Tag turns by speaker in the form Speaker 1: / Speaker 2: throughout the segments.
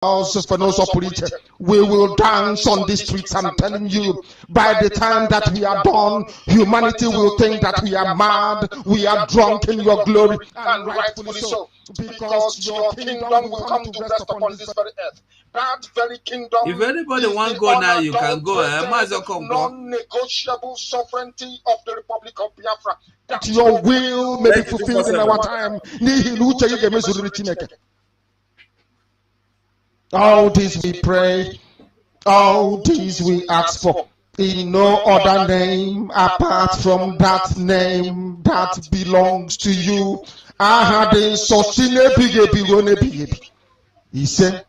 Speaker 1: We will dance on the streets. I'm telling you, by the time that we are done, humanity will think that we are mad, we are drunk in your glory, and rightfully so, because your kingdom will come to rest upon this very earth. That very kingdom,
Speaker 2: if anybody want go now, you can go.
Speaker 1: Non-negotiable sovereignty of the Republic of Biafra. That your will may be fulfilled in our time. All this we pray, all this we ask for, in no other name apart from that name that belongs to you. He said,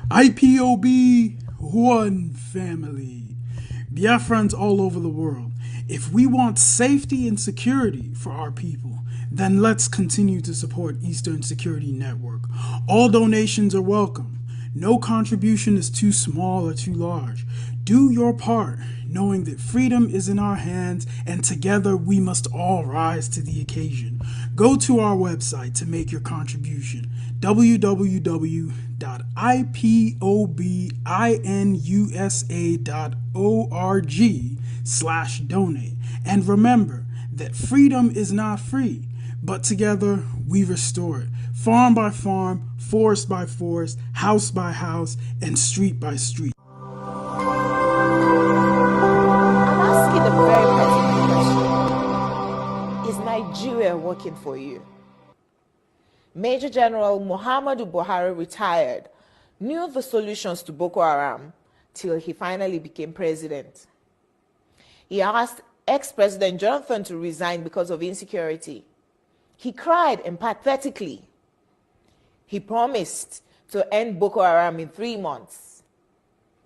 Speaker 3: IPOB, one family. Biafrans all over the world. If we want safety and security for our people, then let's continue to support Eastern Security Network. All donations are welcome. No contribution is too small or too large. Do your part, knowing that freedom is in our hands and together we must all rise to the occasion. Go to our website to make your contribution, www.ipobinUSA.org/donate. And remember that freedom is not free, but together we restore it, farm by farm, forest by forest, house by house, and street by street.
Speaker 4: I'm asking a very pertinent question. Is Nigeria working for you? Major General Muhammadu Buhari retired, knew the solutions to Boko Haram till he finally became president. He asked ex-President Jonathan to resign because of insecurity. He cried empathetically. He promised to end Boko Haram in 3 months.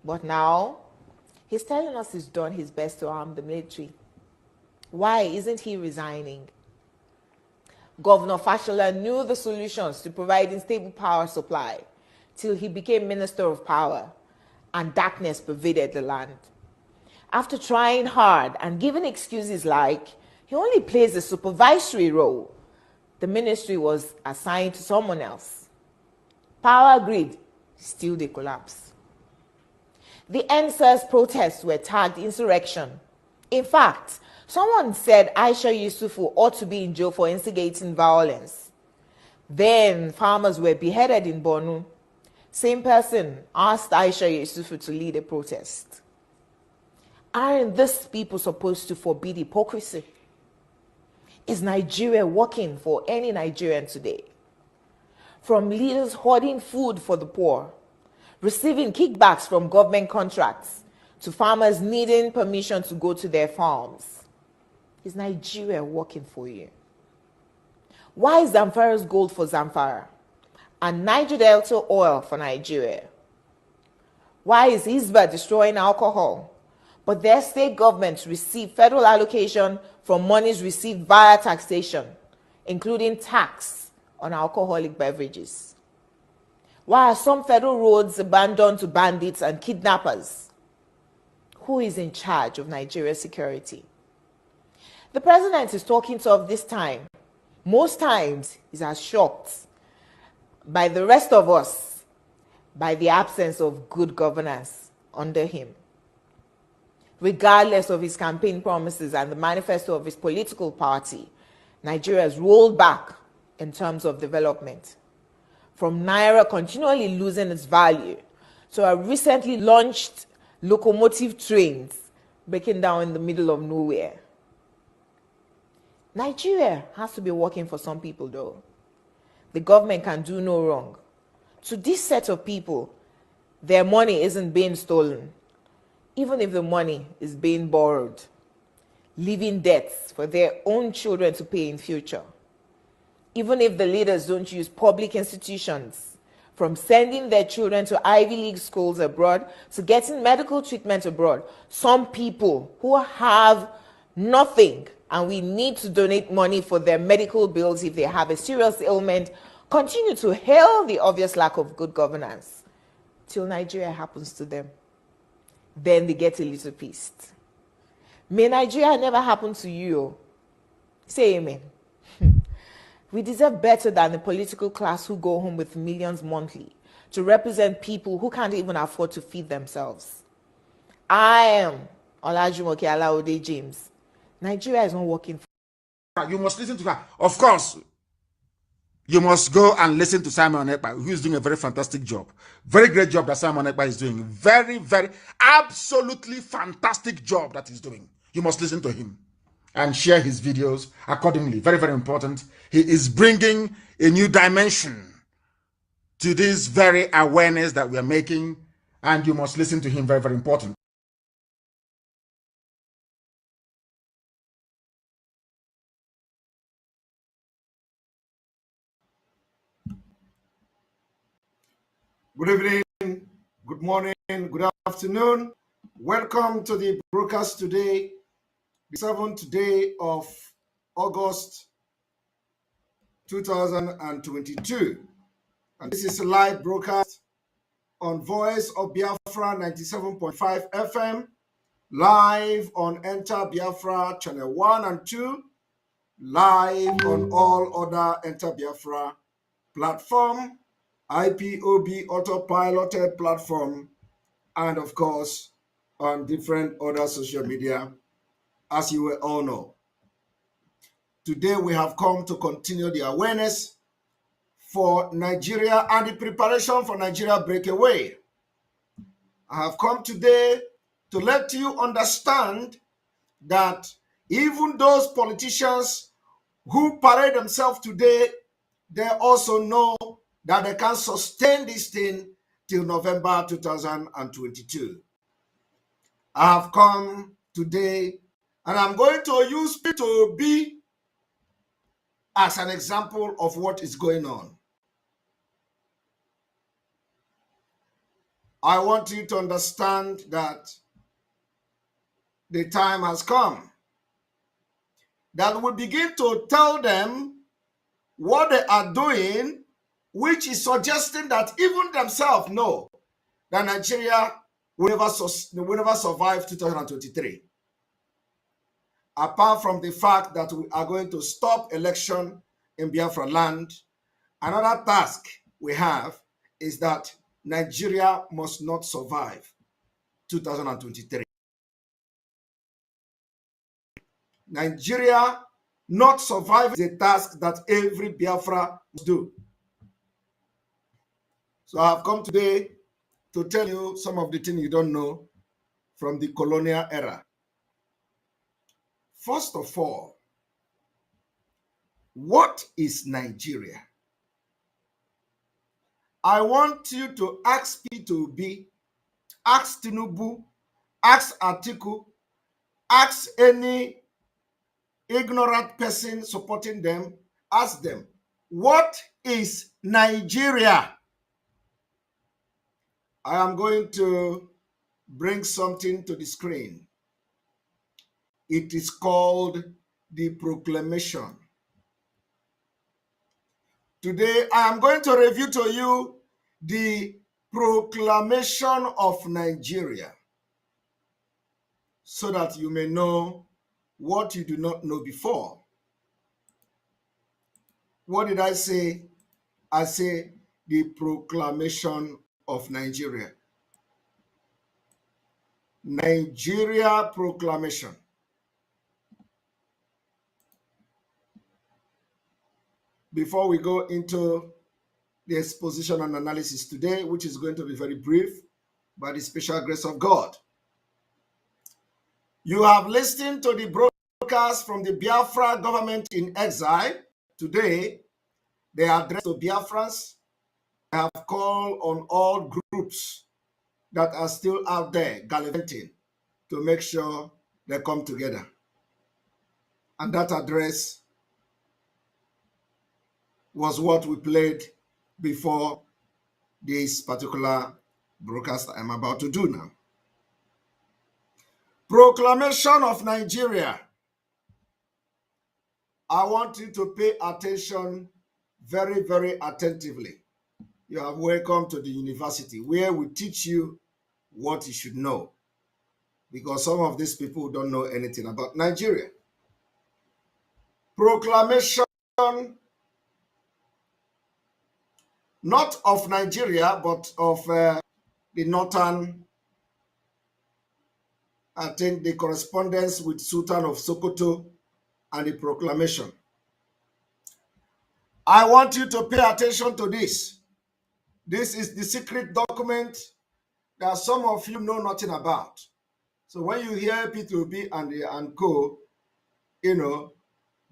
Speaker 4: But now, he's telling us he's done his best to arm the military. Why isn't he resigning? Governor Fashola knew the solutions to providing stable power supply till he became Minister of Power, and darkness pervaded the land. After trying hard and giving excuses like he only plays a supervisory role, the ministry was assigned to someone else. Power grid, still they collapse. The NSAS protests were tagged insurrection. In fact, someone said Aisha Yusufu ought to be in jail for instigating violence. Then farmers were beheaded in Borno. Same person asked Aisha Yusufu to lead a protest. Aren't these people supposed to forbid hypocrisy? Is Nigeria working for any Nigerian today? From leaders hoarding food for the poor, receiving kickbacks from government contracts, to farmers needing permission to go to their farms. Is Nigeria working for you? Why is Zamfara's gold for Zamfara and Niger Delta oil for Nigeria? Why is Hisba destroying alcohol, but their state governments receive federal allocation from monies received via taxation, including tax on alcoholic beverages? Why are some federal roads abandoned to bandits and kidnappers? Who is in charge of Nigeria's security? The president is talking tough this time. Most times, he's as shocked by the rest of us by the absence of good governance under him. Regardless of his campaign promises and the manifesto of his political party, Nigeria has rolled back in terms of development. From Naira continually losing its value to our recently launched locomotive trains breaking down in the middle of nowhere. Nigeria has to be working for some people though. The government can do no wrong. To this set of people, their money isn't being stolen, even if the money is being borrowed, leaving debts for their own children to pay in future. Even if the leaders don't use public institutions, from sending their children to Ivy League schools abroad to getting medical treatment abroad, some people who have nothing and we need to donate money for their medical bills if they have a serious ailment, continue to hail the obvious lack of good governance till Nigeria happens to them. Then they get a little pissed. May Nigeria never happen to you. Say amen. We deserve better than the political class who go home with millions monthly to represent people who can't even afford to feed themselves. I am Olajumoke Alaode James. Nigeria is not working for
Speaker 1: you. Must listen to her. Of course, you must go and listen to Simon Ekpa, who is doing a very fantastic job. Very great job that Simon Ekpa is doing. Very, very, absolutely fantastic job that he's doing. You must listen to him and share his videos accordingly. Very, very important. He is bringing a new dimension to this very awareness that we are making, and you must listen to him. Very, very important.
Speaker 5: Good evening, good morning, good afternoon. Welcome to the broadcast today, the 7th day of August 2022. And this is a live broadcast on Voice of Biafra 97.5 FM, live on Enter Biafra channel 1 and 2, live on all other Enter Biafra platform, IPOB Autopilot platform, and of course on different other social media, as you will all know. Today we have come to continue the awareness for Nigeria and the preparation for Nigeria breakaway. I have come today to let you understand that even those politicians who parade themselves today, they also know that they can sustain this thing till November 2022. I have come today and I'm going to use P2B as an example of what is going on. I want you to understand that the time has come that we begin to tell them what they are doing, which is suggesting that even themselves know that Nigeria will never survive 2023. Apart from the fact that we are going to stop election in Biafra land, another task we have is that Nigeria must not survive 2023. Nigeria not survive is a task that every Biafra must do. So I have come today to tell you some of the things you don't know. from the colonial era. First of all, what is Nigeria? I want you to ask P2B, ask Tinubu, ask Atiku, ask any ignorant person supporting them, ask them, what is Nigeria? I am going to bring something to the screen. It is called the proclamation. Today, I am going to review to you the proclamation of Nigeria so that you may know what you do not know before. What did I say? I say the proclamation of Nigeria. Nigeria proclamation. Before we go into the exposition and analysis today, which is going to be very brief, by the special grace of God. You have listened to the broadcast from the Biafra government in exile. Today, they address to Biafrans. They have called on all groups that are still out there gallivanting to make sure they come together. And that address was what we played before this particular broadcast I'm about to do now. Proclamation of Nigeria. I want you to pay attention very, very attentively. You are welcome to the university where we teach you what you should know, because some of these people don't know anything about Nigeria. Proclamation not of Nigeria, but of the northern, I think, the correspondence with Sultan of Sokoto and the proclamation. I want you to pay attention to this. This is the secret document that some of you know nothing about. So when you hear P2B and co,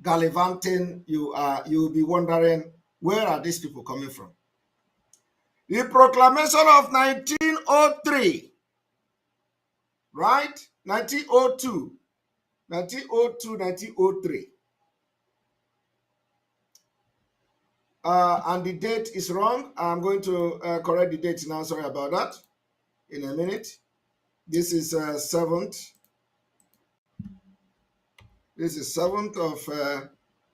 Speaker 5: gallivanting, you'll be wondering, where are these people coming from? The proclamation of 1903, right? 1902, 1903. And the date is wrong. I'm going to correct the date now. Sorry about that. In a minute. This is 7th. This is 7th of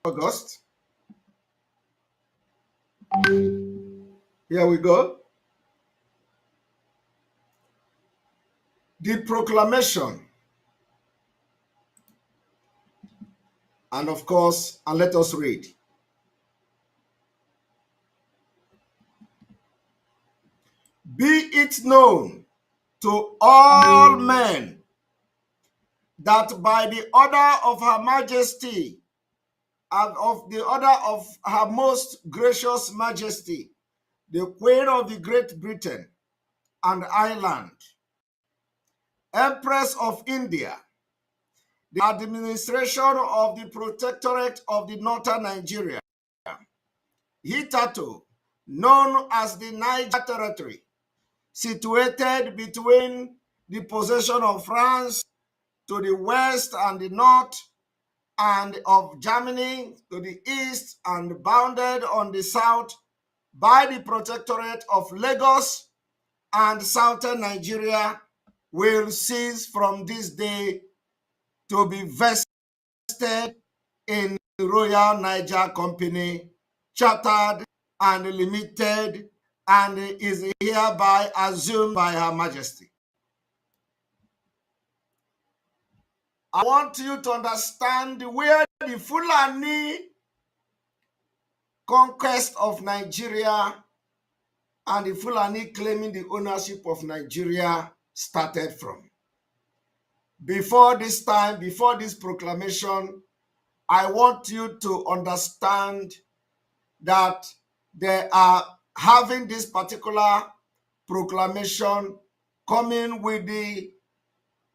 Speaker 5: August. Here we go. The proclamation. And of course, and let us read. Be it known to all men that by the order of Her Majesty and of the order of Her Most Gracious Majesty, the Queen of the Great Britain and Ireland, Empress of India, the administration of the Protectorate of the Northern Nigeria, hitherto known as the Niger Territory, situated between the possession of France to the west and the north, and of Germany to the east, and bounded on the south by the Protectorate of Lagos and southern Nigeria, will cease from this day to be vested in the Royal Niger Company, chartered and limited, and is hereby assumed by Her Majesty. I want you to understand where the Fulani conquest of Nigeria and the Fulani claiming the ownership of Nigeria started from. Before this time, before this proclamation, I want you to understand that they are having this particular proclamation coming with the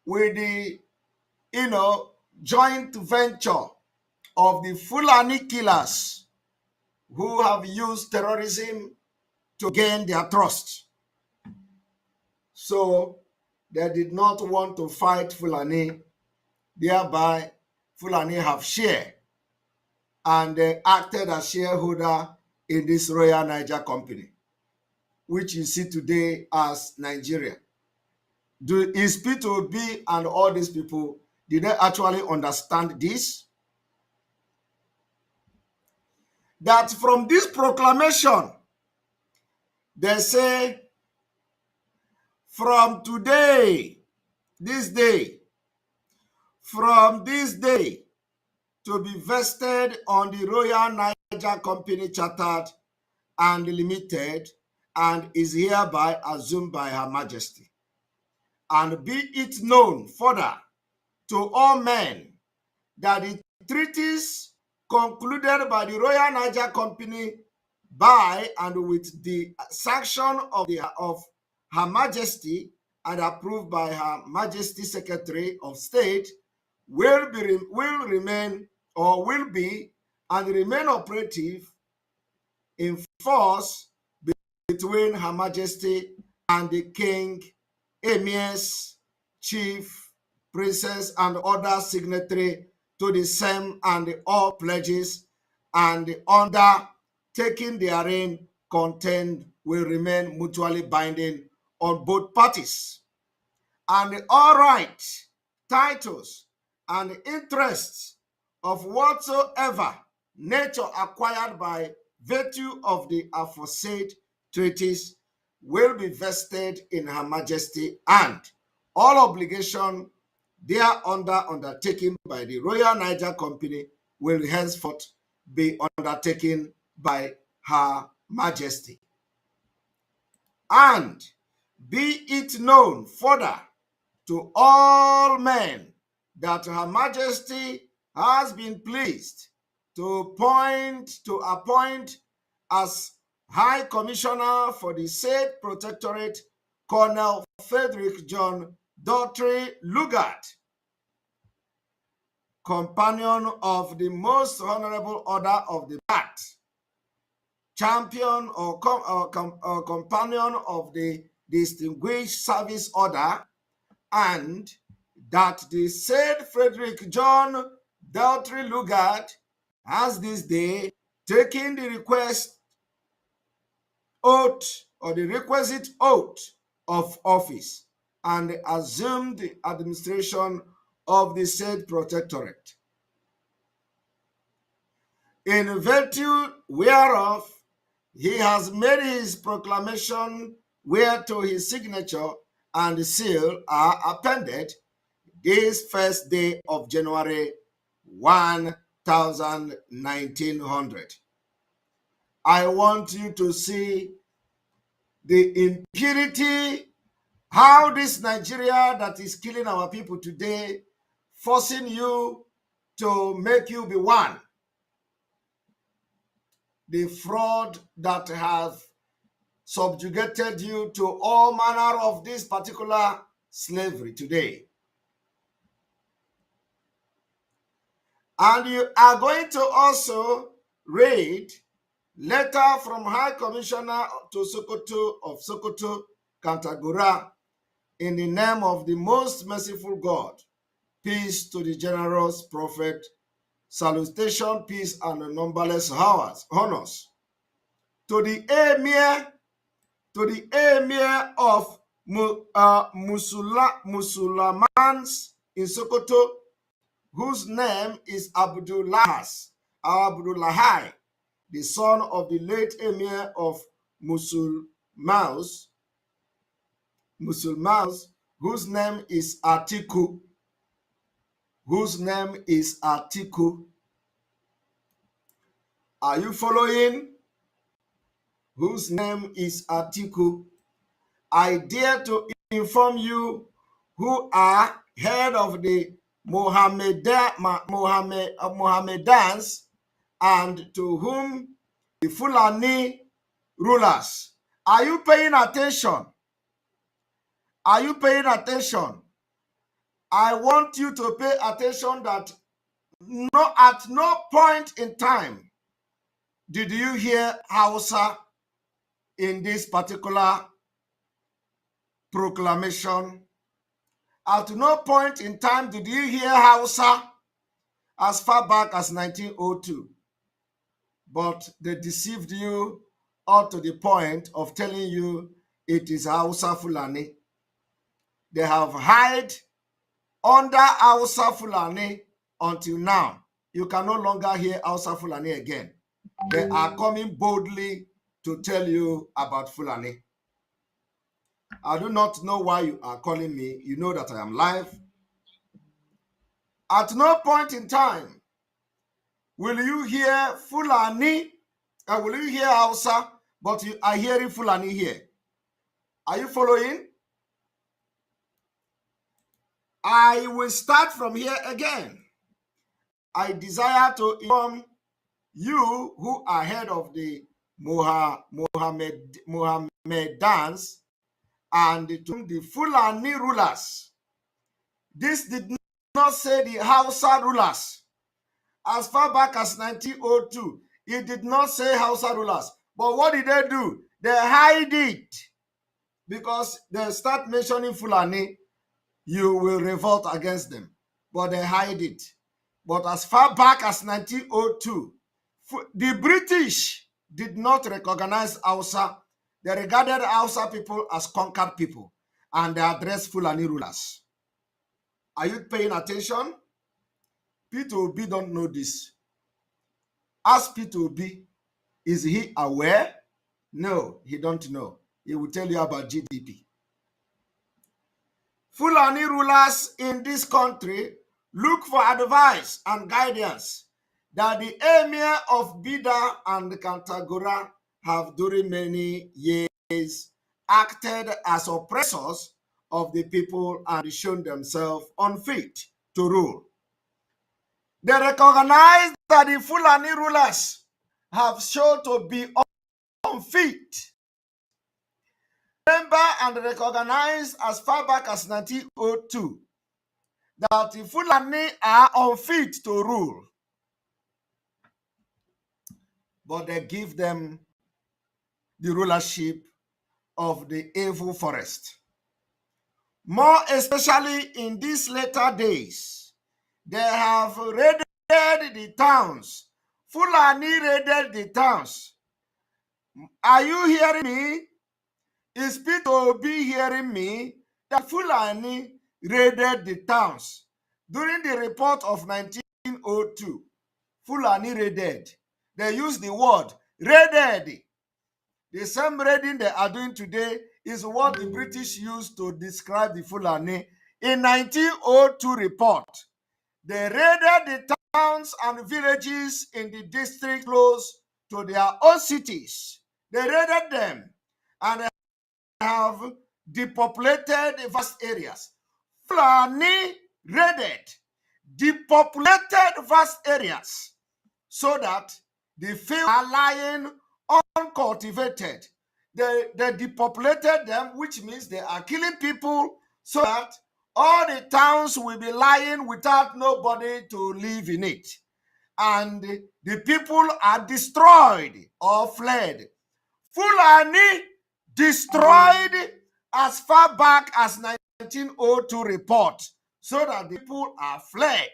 Speaker 5: with the, joint venture of the Fulani killers who have used terrorism to gain their trust. So they did not want to fight Fulani, thereby Fulani have share, and they acted as shareholder in this Royal Niger Company, which you see today as Nigeria. Is P2B and all these people, did they actually understand this? That from this proclamation, they say, from today, this day, from this day, to be vested on the Royal Niger Company Chartered and Limited, and is hereby assumed by Her Majesty. And be it known further to all men that the treaties concluded by the Royal Niger Company by and with the sanction of Her Majesty and approved by Her Majesty Secretary of State will remain and remain operative in force between Her Majesty and the King, Emirs, Chief, Princes, and other signatory to the same and all pledges, and the undertaking therein contained will remain mutually binding on both parties. And the all rights, titles, and interests of whatsoever nature acquired by virtue of the aforesaid treaties will be vested in Her Majesty, and all obligation thereunder undertaken by the Royal Niger Company will henceforth be undertaken by Her Majesty. And be it known further to all men that Her Majesty has been pleased to appoint as High Commissioner for the said Protectorate Colonel Frederick John Daughtry Lugard, companion of the Most Honorable Order of the Bat, champion or companion of the Distinguished Service Order, and that the said Frederick John Daughtry Lugard has this day taken the requisite oath of office and assumed the administration of the said protectorate. In virtue whereof he has made his proclamation, whereto his signature and seal are appended this first day of January 1900. I want you to see the impurity, how this Nigeria that is killing our people today, forcing you to make you be one. The fraud that has subjugated you to all manner of this particular slavery today. And you are going to also read letter from High Commissioner to Sokoto of Sokoto, Kantagura, in the name of the most merciful God. Peace to the generous prophet, salutation, peace, and numberless honors. To the emir of Musulmans in Sokoto, whose name is Abdullahi, the son of the late emir of Musulmans, whose name is Atiku. Are you following? Whose name is Atiku. I dare to inform you who are head of the Mohammedans, and to whom the Fulani rulers. Are you paying attention? Are you paying attention? I want you to pay attention that at no point in time did you hear Hausa in this particular proclamation. At no point in time did you hear Hausa as far back as 1902. But they deceived you up to the point of telling you it is Hausa Fulani. They have hid under Hausa Fulani until now. You can no longer hear Hausa Fulani again. They are coming boldly to tell you about Fulani. I do not know why you are calling me. You know that I am live. At no point in time will you hear Fulani, will you hear Hausa, but you are hearing Fulani here. Are you following? I will start from here again. I desire to inform you who are head of the Mohammedans and the Fulani rulers. This did not say the Hausa rulers. As far back as 1902, it did not say Hausa rulers. But what did they do? They hide it. Because they start mentioning Fulani, you will revolt against them. But they hide it. But as far back as 1902, the British did not recognize Hausa. They regarded Hausa people as conquered people, and they addressed Fulani rulers. Are you paying attention? Peter Obi don't know this. Ask Peter Obi, is he aware? No, he don't know. He will tell you about GDP. Fulani rulers in this country look for advice and guidance that the emir of Bida and Kantagora have during many years acted as oppressors of the people and shown themselves unfit to rule. They recognize that the Fulani rulers have shown to be unfit. Remember and recognize as far back as 1902 that the Fulani are unfit to rule. But they give them the rulership of the evil forest. More especially in these later days, they have raided the towns. Fulani raided the towns. Are you hearing me? Is Peter Obi hearing me? That Fulani raided the towns. During the report of 1902, Fulani raided. They used the word raided. The same raiding they are doing today is what the British used to describe the Fulani in 1902 report. They raided the towns and villages in the district close to their own cities. They raided them and have depopulated vast areas. Fulani raided, depopulated vast areas so that the fields are lying uncultivated. They depopulated them, which means they are killing people so that all the towns will be lying without nobody to live in it. And the people are destroyed or fled. Fulani destroyed as far back as 1902 report so that the people are fled.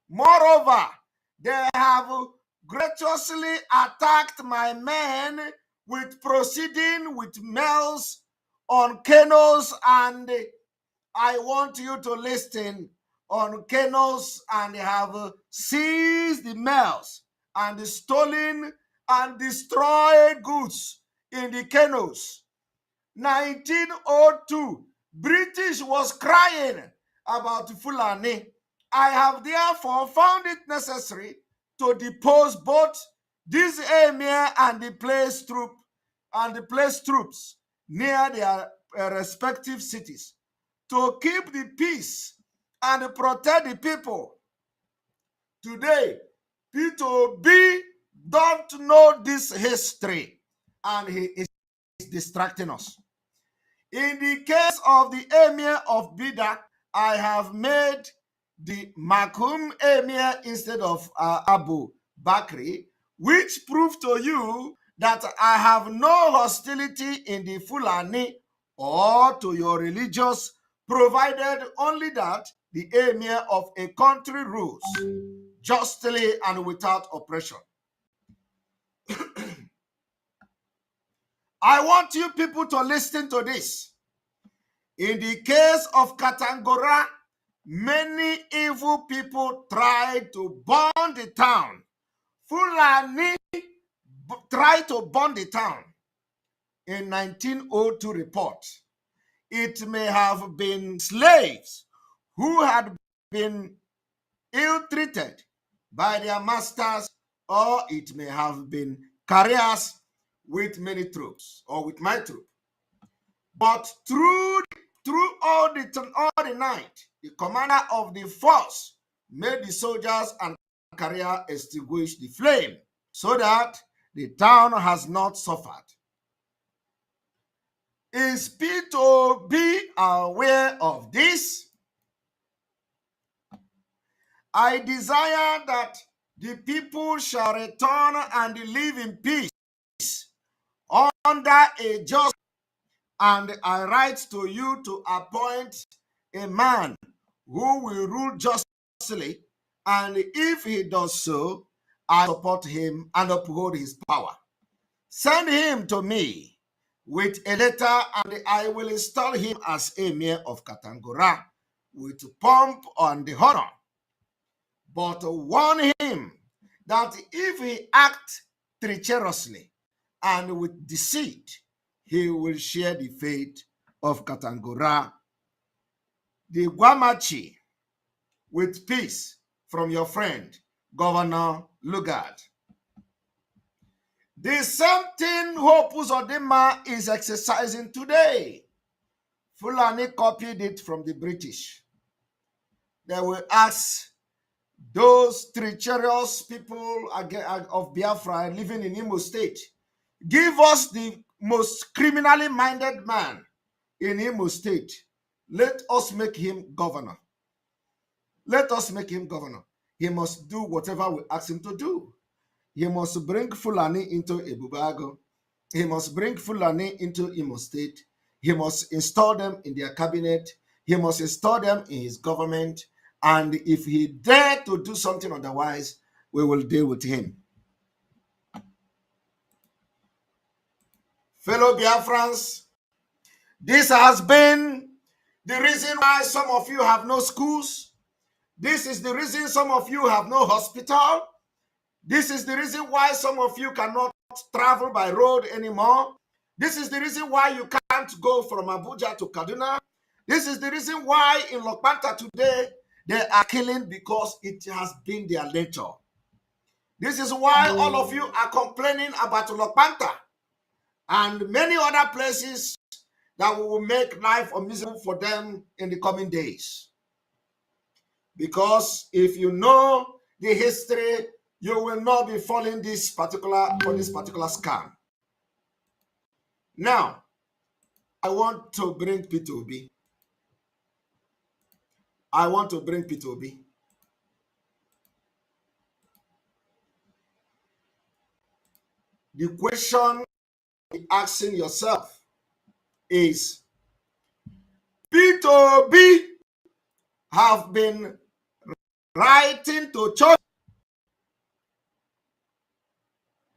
Speaker 5: Moreover, they have graciously attacked my men with proceeding with males on canoes, and I want you to listen, on canoes, and have seized the males and stolen and destroyed goods in the canoes. 1902, British was crying about Fulani. I have therefore found it necessary to depose both this emir and the place troops near their respective cities to keep the peace and protect the people. Today, Peter Obi don't know this history, and he is distracting us. In the case of the emir of Bida I have made the Makum Emir instead of Abu Bakri, which prove to you that I have no hostility in the Fulani or to your religious, provided only that the Emir of a country rules justly and without oppression. I want you people to listen to this. In the case of Katangora, many evil people tried to burn the town. Fulani tried to burn the town in 1902 report. It may have been slaves who had been ill-treated by their masters, or it may have been carriers with many troops or with my troop. But through all the night, the commander of the force made the soldiers and carrier extinguish the flame so that the town has not suffered. Is P2B aware of this? I desire that the people shall return and live in peace under a just, and I write to you to appoint a man who will rule justly, and if he does so, I support him and uphold his power. Send him to me with a letter, and I will install him as Emir of Katangora with pomp and honor. But warn him that if he acts treacherously and with deceit, he will share the fate of Katangora. The Guamachi, with peace from your friend, Governor Lugard. The same thing Hope Uzodinma is exercising today. Fulani copied it from the British. They will ask those treacherous people of Biafra living in Imo State, give us the most criminally minded man in Imo State. Let us make him governor. Let us make him governor. He must do whatever we ask him to do. He must bring Fulani into Ebubago. He must bring Fulani into Imo State. He must install them in their cabinet. He must install them in his government. And if he dare to do something otherwise, we will deal with him. Fellow Biafrans, this has been the reason why some of you have no schools. This is the reason some of you have no hospital. This is the reason why some of you cannot travel by road anymore. This is the reason why you can't go from Abuja to Kaduna. This is the reason why in Lokpanta today, they are killing, because it has been their nature. This is why all of you are complaining about Lokpanta and many other places that will make life miserable for them in the coming days. Because if you know the history, you will not be falling for this particular scam. Now, I want to bring P2B. I want to bring P2B. The question you're asking yourself is, P2B have been writing to church,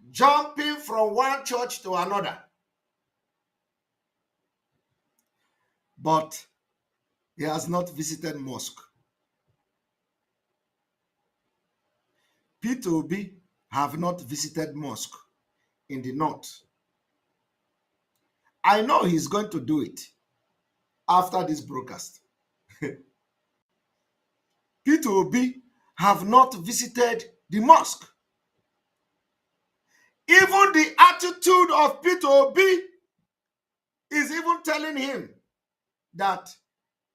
Speaker 5: jumping from one church to another. But he has not visited mosque. P2B have not visited mosque in the north. I know he's going to do it after this broadcast. P2B have not visited the mosque. Even the attitude of P2B is even telling him that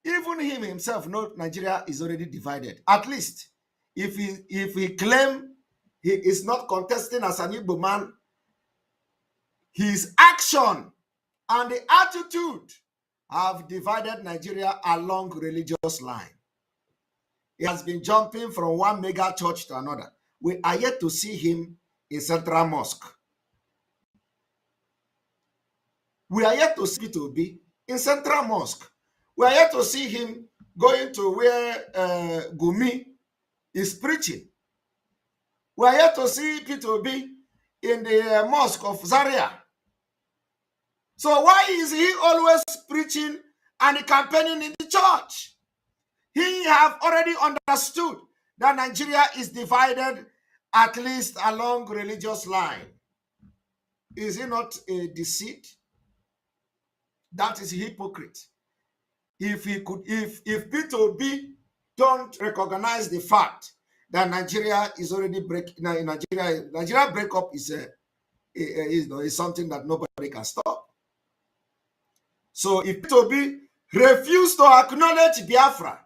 Speaker 5: even him himself knows Nigeria is already divided. At least if he claim he is not contesting as an Igbo man, his action and the attitude have divided Nigeria along religious line. He has been jumping from one mega church to another. We are yet to see him in Central Mosque. We are yet to see Peter Obi in Central Mosque. We are yet to see him going to where Gumi is preaching. We are yet to see Peter Obi in the mosque of Zaria. So why is he always preaching and campaigning in the church? He have already understood that Nigeria is divided at least along religious line. Is he not a deceit? That is hypocrite. If Peter Obi don't recognize the fact that Nigeria is already Nigeria breakup is something that nobody can stop. So if Peter Obi refused to acknowledge Biafra,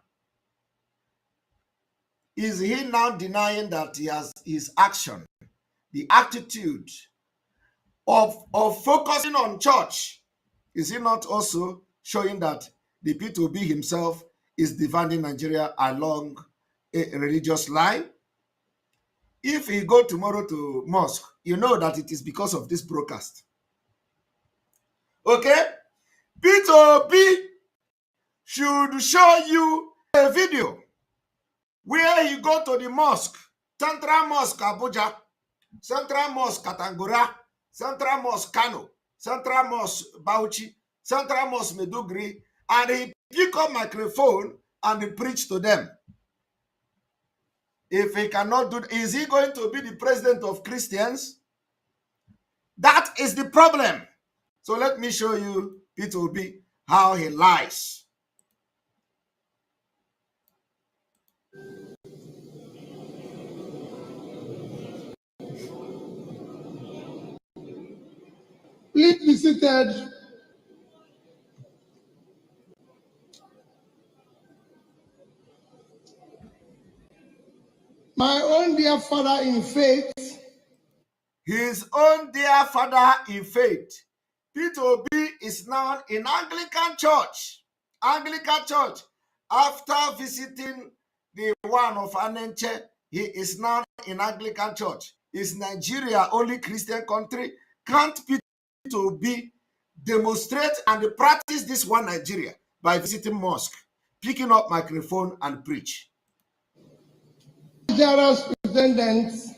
Speaker 5: is he now denying that he has his action, the attitude of focusing on church? Is he not also showing that the Peter Obi himself is dividing Nigeria along a religious line? If he go tomorrow to mosque, you know that it is because of this broadcast. Okay? Peter Obi should show you a video where he go to the mosque, Central Mosque Abuja, Central Mosque Katangura, Central Mosque Kano, Central Mosque Bauchi, Central Mosque Medugri, and he pick up microphone and he preach to them. If he cannot do, is he going to be the president of Christians? That is the problem. So let me show you Peter Obi how he lies.
Speaker 6: Please be seated. My own dear father in faith.
Speaker 5: His own dear father in faith. Peter Obi is now in Anglican Church. Anglican Church. After visiting the one of Anenche, he is now in Anglican Church. Is Nigeria only Christian country? Can't Peter Obi demonstrate and practice this one Nigeria by visiting mosque, picking up microphone and preach?
Speaker 6: Presidents,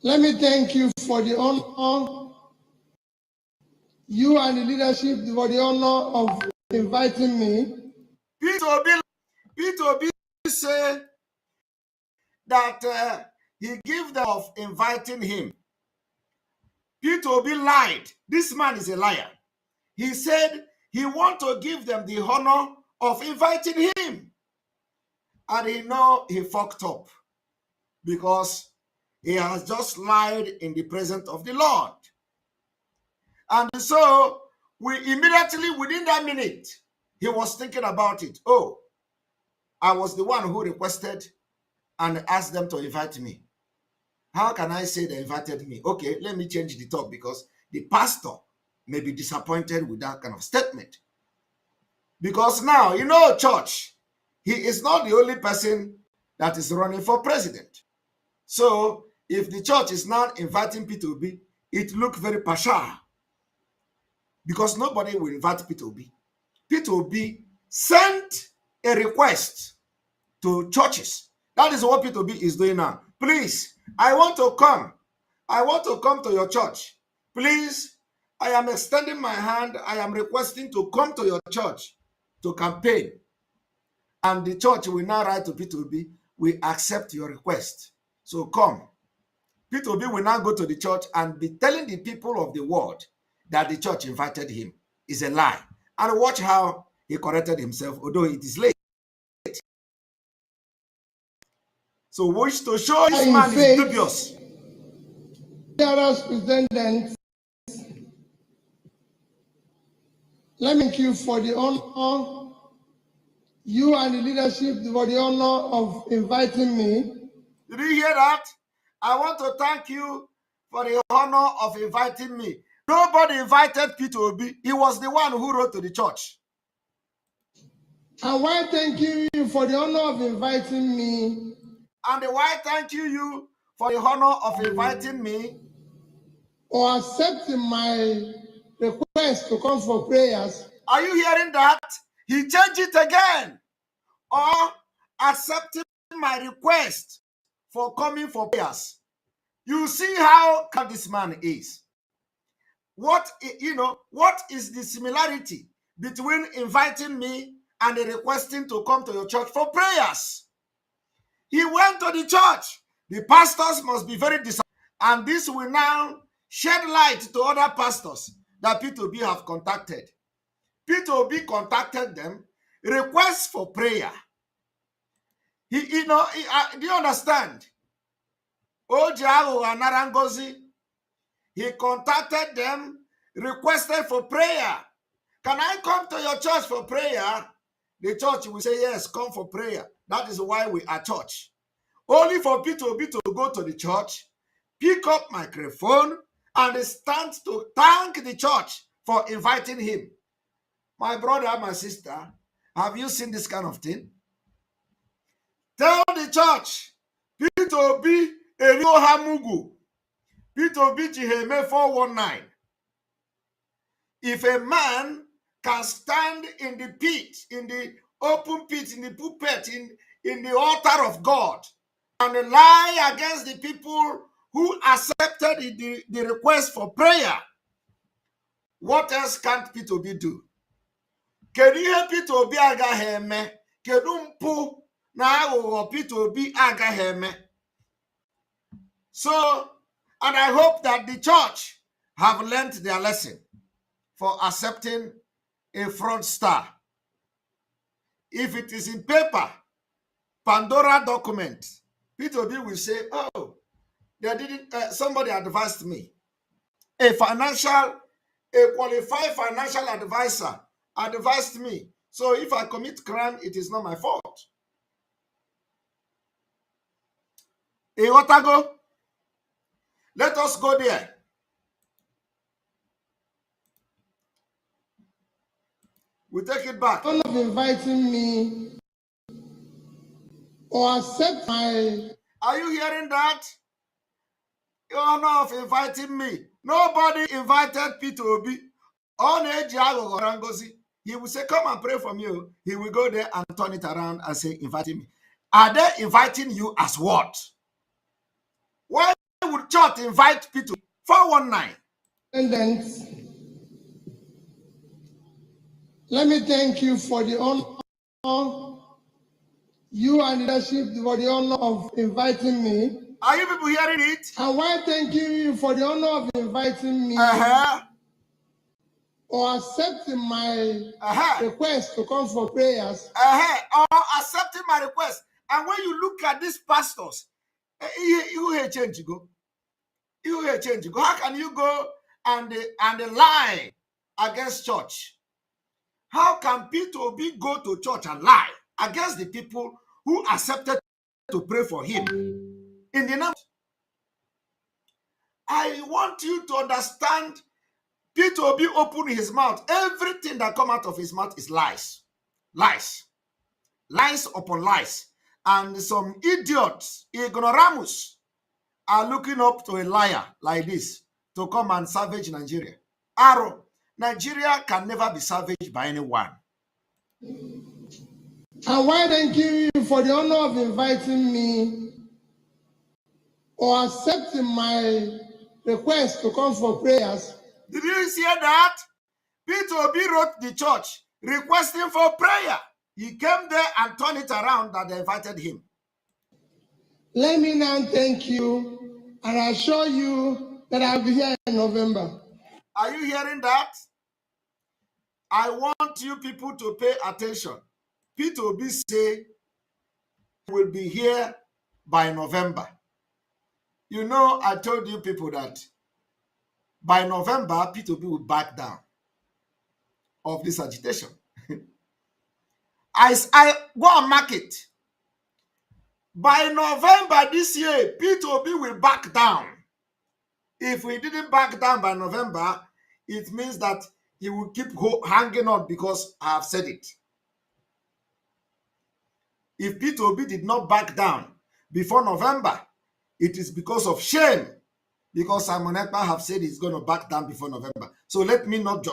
Speaker 6: let me thank you for the honor, you and the leadership for the honor of inviting me.
Speaker 5: Peter Obi say that he gave them of inviting him. Peter Obi lied. This man is a liar. He said he want to give them the honor of inviting him. And he know he fucked up because he has just lied in the presence of the Lord. And so we immediately, within that minute, he was thinking about it. Oh, I was the one who requested and asked them to invite me. How can I say they invited me? Okay, let me change the talk because the pastor may be disappointed with that kind of statement. Because now, you know, church, he is not the only person that is running for president. So if the church is now inviting Peter Obi, it looks very partial. Because nobody will invite Peter Obi. Peter Obi sent a request to churches. That is what Peter Obi is doing now. Please, I want to come. I want to come to your church. Please, I am extending my hand. I am requesting to come to your church to campaign. And the church will now write to Peter Obi, we accept your request. So come. Peter Obi will now go to the church and be telling the people of the world that the church invited him. Is a lie. And watch how he corrected himself, although it is late. So wish to show this man is dubious.
Speaker 6: Presidents, let me thank you for the honor, you and the leadership for the honor of inviting me.
Speaker 5: Did you hear that? I want to thank you for the honor of inviting me. Nobody invited Peter Obi. He was the one who wrote to the church.
Speaker 6: And why thank you for the honor of inviting me?
Speaker 5: And why thank you for the honor of inviting me?
Speaker 6: Or accepting my request to come for prayers.
Speaker 5: Are you hearing that? He changed it again. Or accepting my request for coming for prayers. You see how this man is. What is the similarity between inviting me and requesting to come to your church for prayers? He went to the church. The pastors must be very disappointed. And this will now shed light to other pastors that Peter Obi have contacted. Peter Obi contacted them, requests for prayer. Do you understand? Ojiago and Narangozi, he contacted them, requested for prayer. Can I come to your church for prayer? The church will say, yes, come for prayer. That is why we are church. Only for Peter Obi to go to the church, pick up microphone, and stand to thank the church for inviting him. My brother, my sister, have you seen this kind of thing? Tell the church, Peter Obi Erio Hamugu, Peter Obi Jiheme 419. If a man can stand in the pit, in the open pit, in the pulpit, in the altar of God, and lie against the people who accepted the request for prayer, what else can't Peter Obi do? Kedu ihe Peter Obi agaghị eme? Kedu mpụ na aghụghọ Peter Obi agaghị eme? So, and I hope that the church have learned their lesson for accepting a fraudster. If it is in paper, Pandora document, Peter Obi will say, oh, they didn't, somebody advised me. A qualified financial advisor advised me. So if I commit crime, it is not my fault. Otago, let us go there. We take it back.
Speaker 6: Honor of inviting me or accept my...
Speaker 5: Are you hearing that? The honor of inviting me. Nobody invited Peter Obi. He will say, come and pray for me. He will go there and turn it around and say, inviting me. Are they inviting you as what? Why would church invite Peter? 419.
Speaker 6: And then, let me thank you for the honor, you and leadership for the honor of inviting me.
Speaker 5: Are you people hearing it?
Speaker 6: And why thank you for the honor of inviting me or accepting my request to come for prayers.
Speaker 5: Or accepting my request. And when you look at these pastors, you hear change go. You hear change go. How can you go and lie against church? How can Peter Obi go to church and lie against the people who accepted to pray for him? In the name, I want you to understand, Peter Obi opened his mouth. Everything that comes out of his mouth is lies. Lies. Lies upon lies. And some idiots, ignoramus, are looking up to a liar like this to come and savage Nigeria. Arrow, Nigeria can never be savaged by anyone.
Speaker 6: And why thank you for the honor of inviting me or accepting my request to come for prayers.
Speaker 5: Did you hear that? Peter Obi wrote the church requesting for prayer. He came there and turned it around that they invited him.
Speaker 6: Let me now thank you and assure you that I'll be here in November.
Speaker 5: Are you hearing that? I want you people to pay attention. Peter Obi say he will be here by November. You know, I told you people that by November, Peter Obi will back down of this agitation. I go and mark it. By November this year, Peter Obi will back down. If we didn't back down by November, it means that he will keep hanging on because I have said it. If Peter Obi did not back down before November, it is because of shame, because Simon Ekpa have said he's going to back down before November. So let me not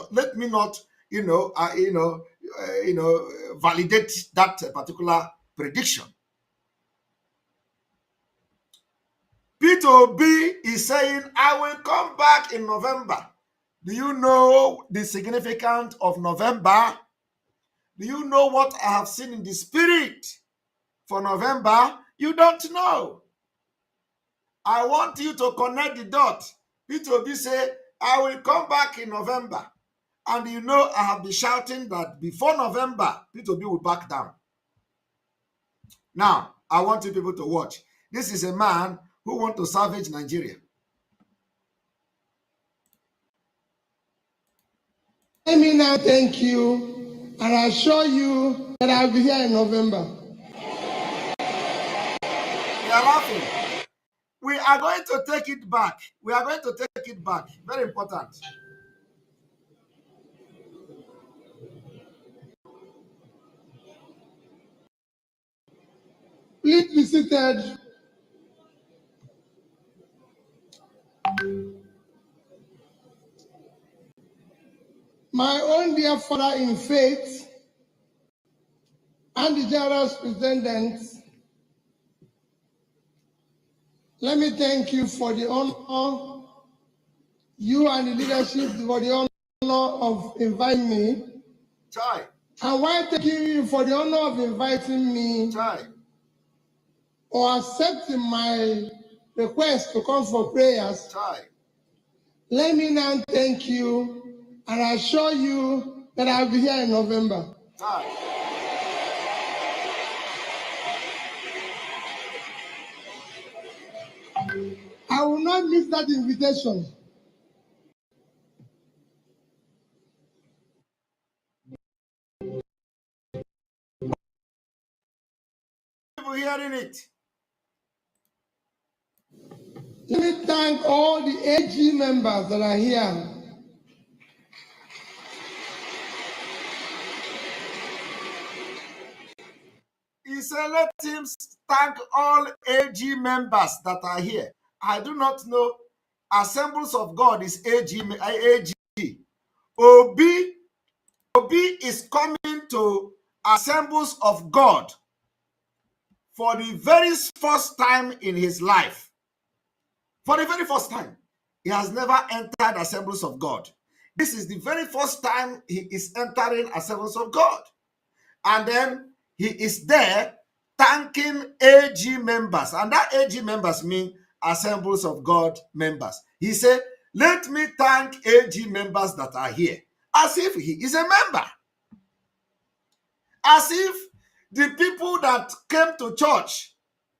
Speaker 5: validate that particular prediction. Peter Obi is saying, I will come back in November. Do you know the significance of November? Do you know what I have seen in the spirit for November? You don't know. I want you to connect the dots. Peter Obi say, I will come back in November. And you know, I have been shouting that before November, Peter Obi will back down. Now, I want you people to watch. This is a man who wants to salvage Nigeria.
Speaker 6: Let me now thank you and assure you that I'll be here in November.
Speaker 5: They are laughing. We are going to take it back. We are going to take it back. Very important.
Speaker 6: Please be seated. My own dear father in faith and the general superintendent, let me thank you for the honor, you and the leadership for the honor of inviting me.
Speaker 5: Chai.
Speaker 6: And while thanking you for the honor of inviting me,
Speaker 5: Chai.
Speaker 6: or accepting my request to come for prayers,
Speaker 5: Chai.
Speaker 6: let me now thank you and assure you that I'll be here in November.
Speaker 5: Chai.
Speaker 6: I will not miss that invitation.
Speaker 5: People hearing it.
Speaker 6: Let me thank all the AG members that are here.
Speaker 5: He said, let him thank all AG members that are here. I do not know. Assemblies of God is AG. Obi is coming to Assemblies of God for the very first time in his life. For the very first time. He has never entered Assemblies of God. This is the very first time he is entering Assemblies of God. And then he is there thanking AG members. And that AG members mean Assemblies of God members. He said, let me thank AG members that are here. As if he is a member. As if the people that came to church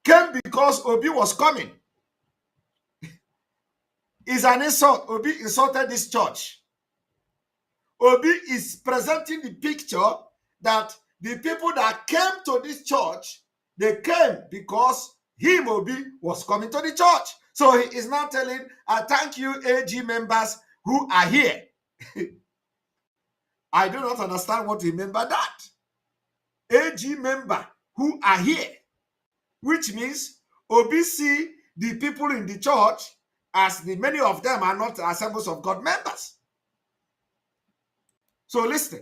Speaker 5: came because Obi was coming. It's an insult. Obi insulted this church. Obi is presenting the picture that the people that came to this church, they came because him, Obi, was coming to the church. So he is now telling, I thank you, AG members who are here. I do not understand what he meant by that. AG member who are here, which means Obi see the people in the church as many of them are not Assemblies of God members. So listen.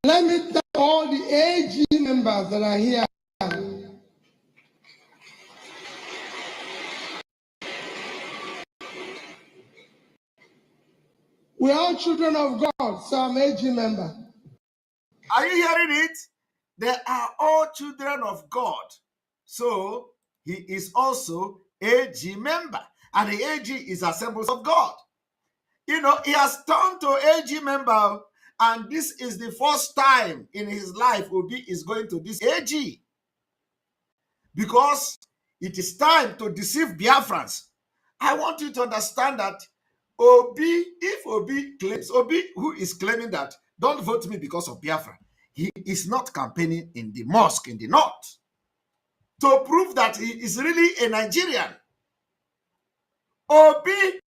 Speaker 6: Let me thank all the AG members that are here. We are all children of God, so I'm AG member.
Speaker 5: Are you hearing it? They are all children of God. So he is also AG member. And the AG is Assemblies of God. You know, he has turned to AG member. And this is the first time in his life Obi is going to this AG. Because it is time to deceive Biafrans. I want you to understand that if Obi claims, Obi who is claiming that don't vote me because of Biafra, he is not campaigning in the mosque in the north to prove that he is really a Nigerian. Obi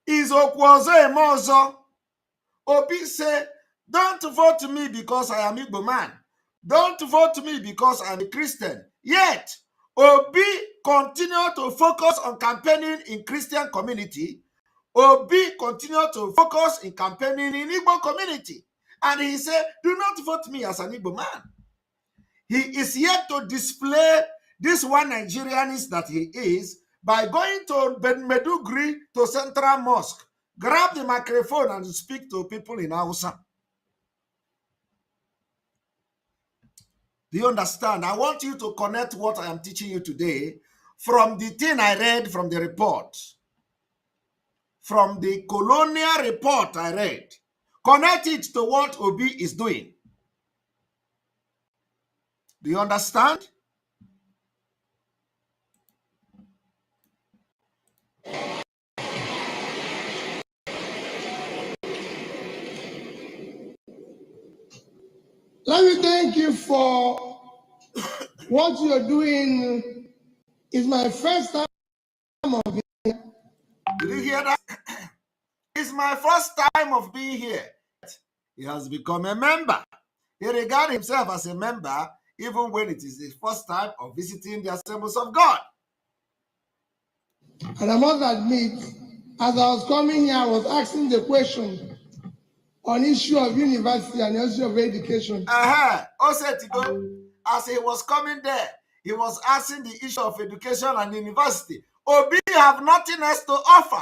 Speaker 5: is Okwozo Emozo. Obi say, don't vote me because I am Igbo man. Don't vote me because I am a Christian. Yet, Obi continue to focus on campaigning in Christian community. Obi continue to focus in campaigning in Igbo community. And he said, do not vote me as an Igbo man. He is yet to display this one Nigerianist that he is by going to Meduguri to Central Mosque, grab the microphone and speak to people in Hausa. Do you understand? I want you to connect what I am teaching you today from the thing I read from the report. From the colonial report I read. Connect it to what Obi is doing. Do you understand?
Speaker 6: Let me thank you for what you're doing. It's my first time of it.
Speaker 5: Did you hear that? It's my first time of being here. He has become a member. He regards himself as a member even when it is his first time of visiting the assemblies of God.
Speaker 6: And I must admit, as I was coming here, I was asking the question on issue of university and issue of education.
Speaker 5: As he was coming there, he was asking the issue of education and university. Obi have nothing else to offer.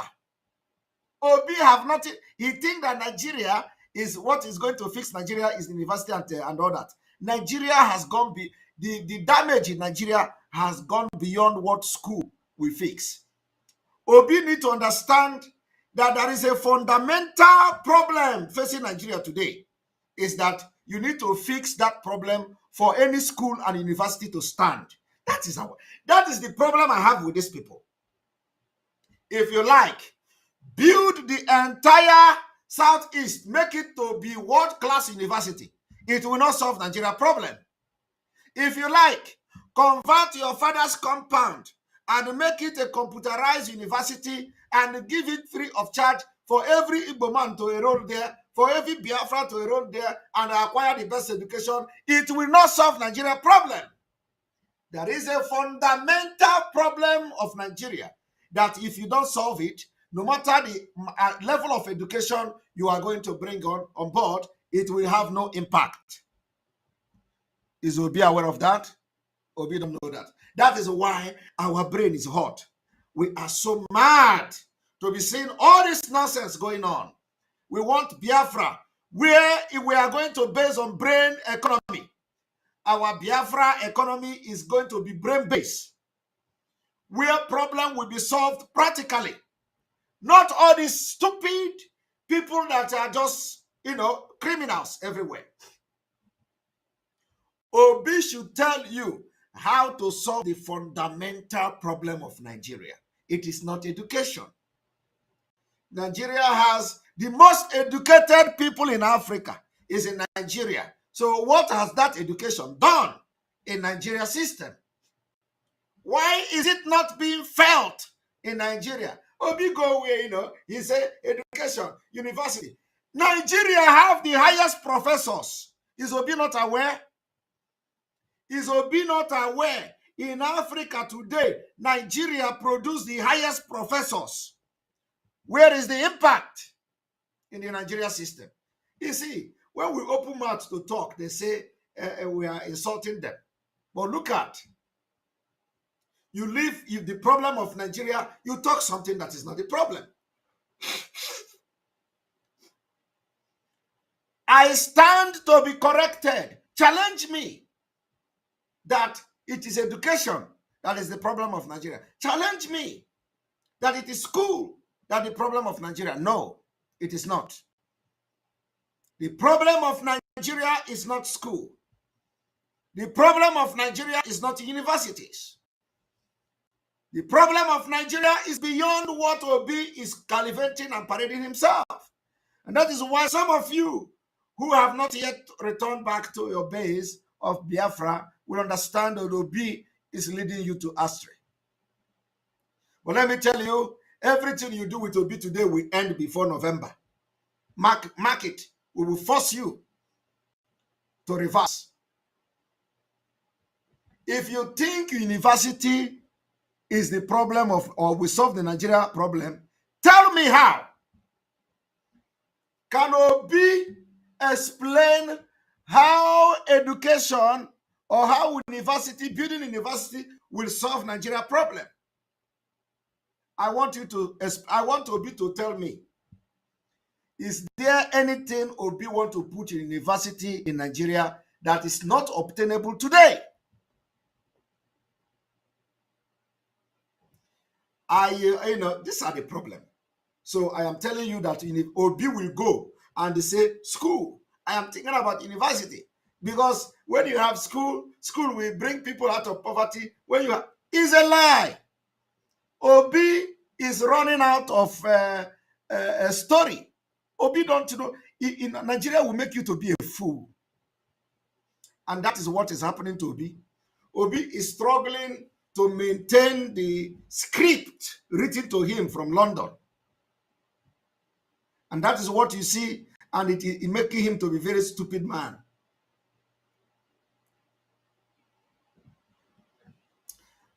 Speaker 5: Obi have nothing. He think that Nigeria is what is going to fix Nigeria is university and all that. Nigeria has gone, the damage in Nigeria has gone beyond what school will fix. Obi need to understand that there is a fundamental problem facing Nigeria today, is that you need to fix that problem for any school and university to stand. That is the problem I have with these people. If you like, build the entire Southeast, make it to be world-class university. It will not solve Nigeria problem. If you like, convert your father's compound and make it a computerized university and give it free of charge for every Igbo man to enroll there, for every Biafra to enroll there and acquire the best education. It will not solve Nigeria problem. There is a fundamental problem of Nigeria that if you don't solve it, no matter the level of education you are going to bring on board, it will have no impact. Is Obi aware of that? Obi don't know that. That is why our brain is hot. We are so mad to be seeing all this nonsense going on. We want Biafra, where we are going to base on brain economy. Our Biafra economy is going to be brain-based, where problem will be solved practically. Not all these stupid people that are just, criminals everywhere. Obi should tell you how to solve the fundamental problem of Nigeria. It is not education. Nigeria has the most educated people in Africa is in Nigeria. So what has that education done in Nigeria system? Why is it not being felt in Nigeria? Obi go away, he said education, university. Nigeria have the highest professors. Is Obi not aware? Is Obi not aware? In Africa today, Nigeria produce the highest professors. Where is the impact in the Nigeria system? You see, when we open mouth to talk, they say we are insulting them. But look at, you leave the problem of Nigeria, you talk something that is not the problem. I stand to be corrected. Challenge me that it is education that is the problem of Nigeria. Challenge me that it is school that the problem of Nigeria. No, it is not. The problem of Nigeria is not school. The problem of Nigeria is not universities. The problem of Nigeria is beyond what Obi is gallivanting and parading himself. And that is why some of you who have not yet returned back to your base of Biafra will understand that Obi is leading you to astray. But let me tell you, everything you do with Obi today will end before November. Mark it. We will force you to reverse. If you think university is the problem of, or will solve the Nigeria problem, tell me how. Can Obi explain how education or how building university will solve Nigeria problem? I want Obi to tell me, is there anything Obi want to put in university in Nigeria that is not obtainable today? These are the problem. So I am telling you that Obi will go and say, school, I am thinking about university. Because when you have school will bring people out of poverty. It's a lie. Obi is running out of a story. Obi don't know. In Nigeria will make you to be a fool. And that is what is happening to Obi. Obi is struggling to maintain the script written to him from London. And that is what you see, and it making him to be a very stupid man.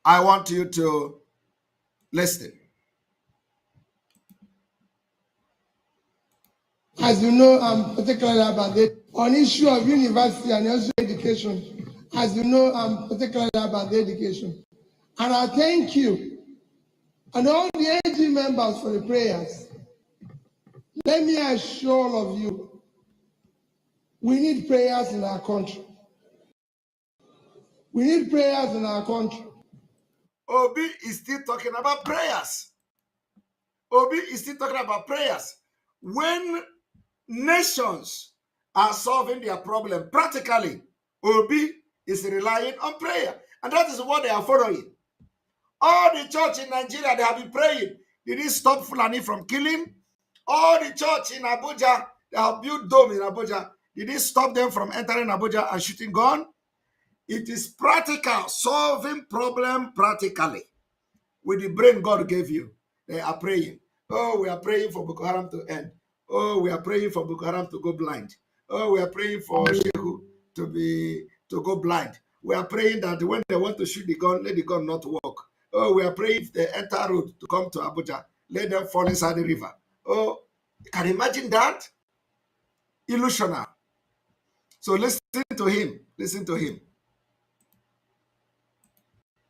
Speaker 5: I want you to listen.
Speaker 6: As you know, I'm particularly about the on issue of university and also education. As you know, I'm particularly about the education. And I thank you and all the AG members for the prayers. Let me assure all of you, we need prayers in our country. We need prayers in our country.
Speaker 5: Obi is still talking about prayers. Obi is still talking about prayers. When nations are solving their problem practically, Obi is relying on prayer. And that is what they are following. All the church in Nigeria, they have been praying. Did it stop Fulani from killing? All the church in Abuja, they have built dome in Abuja. Did it stop them from entering Abuja and shooting gun? It is practical, solving problem practically. With the brain God gave you, they are praying. Oh, we are praying for Boko Haram to end. Oh, we are praying for Boko Haram to go blind. Oh, we are praying for Shehu to go blind. We are praying that when they want to shoot the gun, let the gun not work. Oh, we are praying if they enter road to come to Abuja, let them fall inside the river. Oh, can you imagine that? Illusional. So listen to him. Listen to him.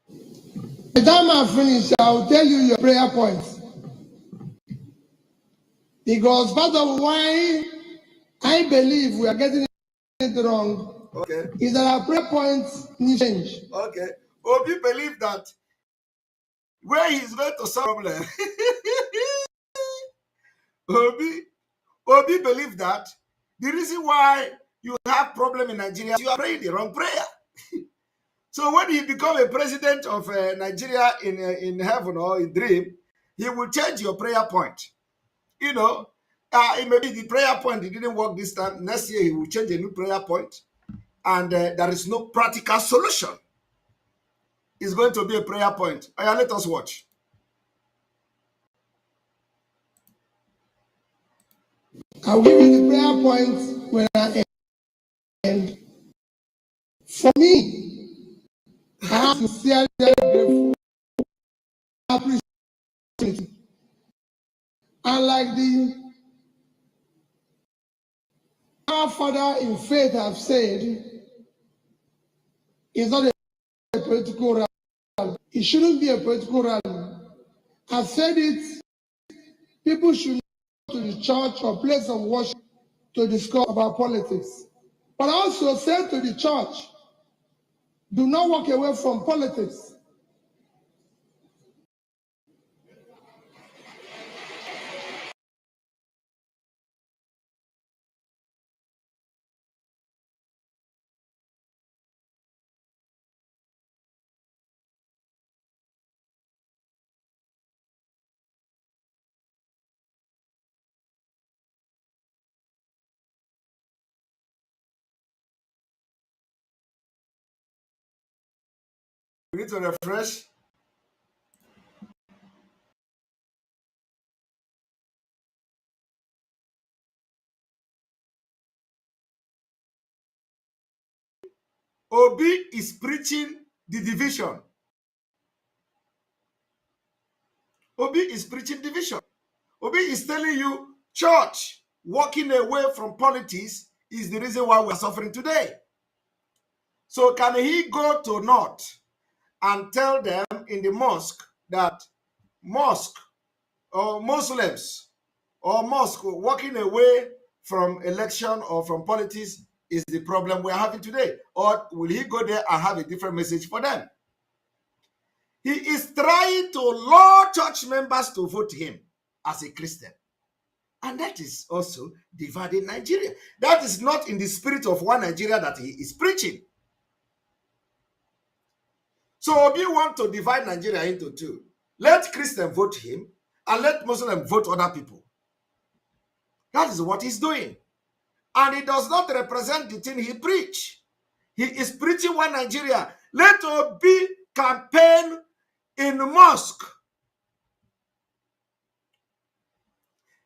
Speaker 6: By the time I finish, I'll tell you your prayer points. Because part of why I believe we are getting it wrong is that our prayer points need change.
Speaker 5: Okay. Obi believe that where he's going to solve problem. Obi believe that the reason why you have problem in Nigeria, you are praying the wrong prayer. So when he become a president of Nigeria in heaven or in dream, he will change your prayer point. It may be the prayer point, it didn't work this time. Next year, he will change a new prayer point. And there is no practical solution. It's going to be a prayer point. Let us watch.
Speaker 6: I'll give you the prayer points when I end. For me, I am sincerely grateful. I appreciate it. And like our father in faith have said, it's not a political rally. It shouldn't be a political rally. I've said it, people should go to the church or place of worship to discuss about politics. But I also said to the church, do not walk away from politics.
Speaker 5: need to refresh. Obi is preaching the division. Obi is preaching division. Obi is telling you church walking away from politics is the reason why we are suffering today. So can he go to North and tell them in the mosque that mosque or Muslims or mosque walking away from election or from politics is the problem we're having today? Or will he go there and have a different message for them? He is trying to lure church members to vote him as a Christian. And that is also dividing Nigeria. That is not in the spirit of one Nigeria that he is preaching. So Obi want to divide Nigeria into two. Let Christian vote him and let Muslim vote other people. That is what he's doing. And it does not represent the thing he preach. He is preaching one Nigeria. Let Obi campaign in mosque.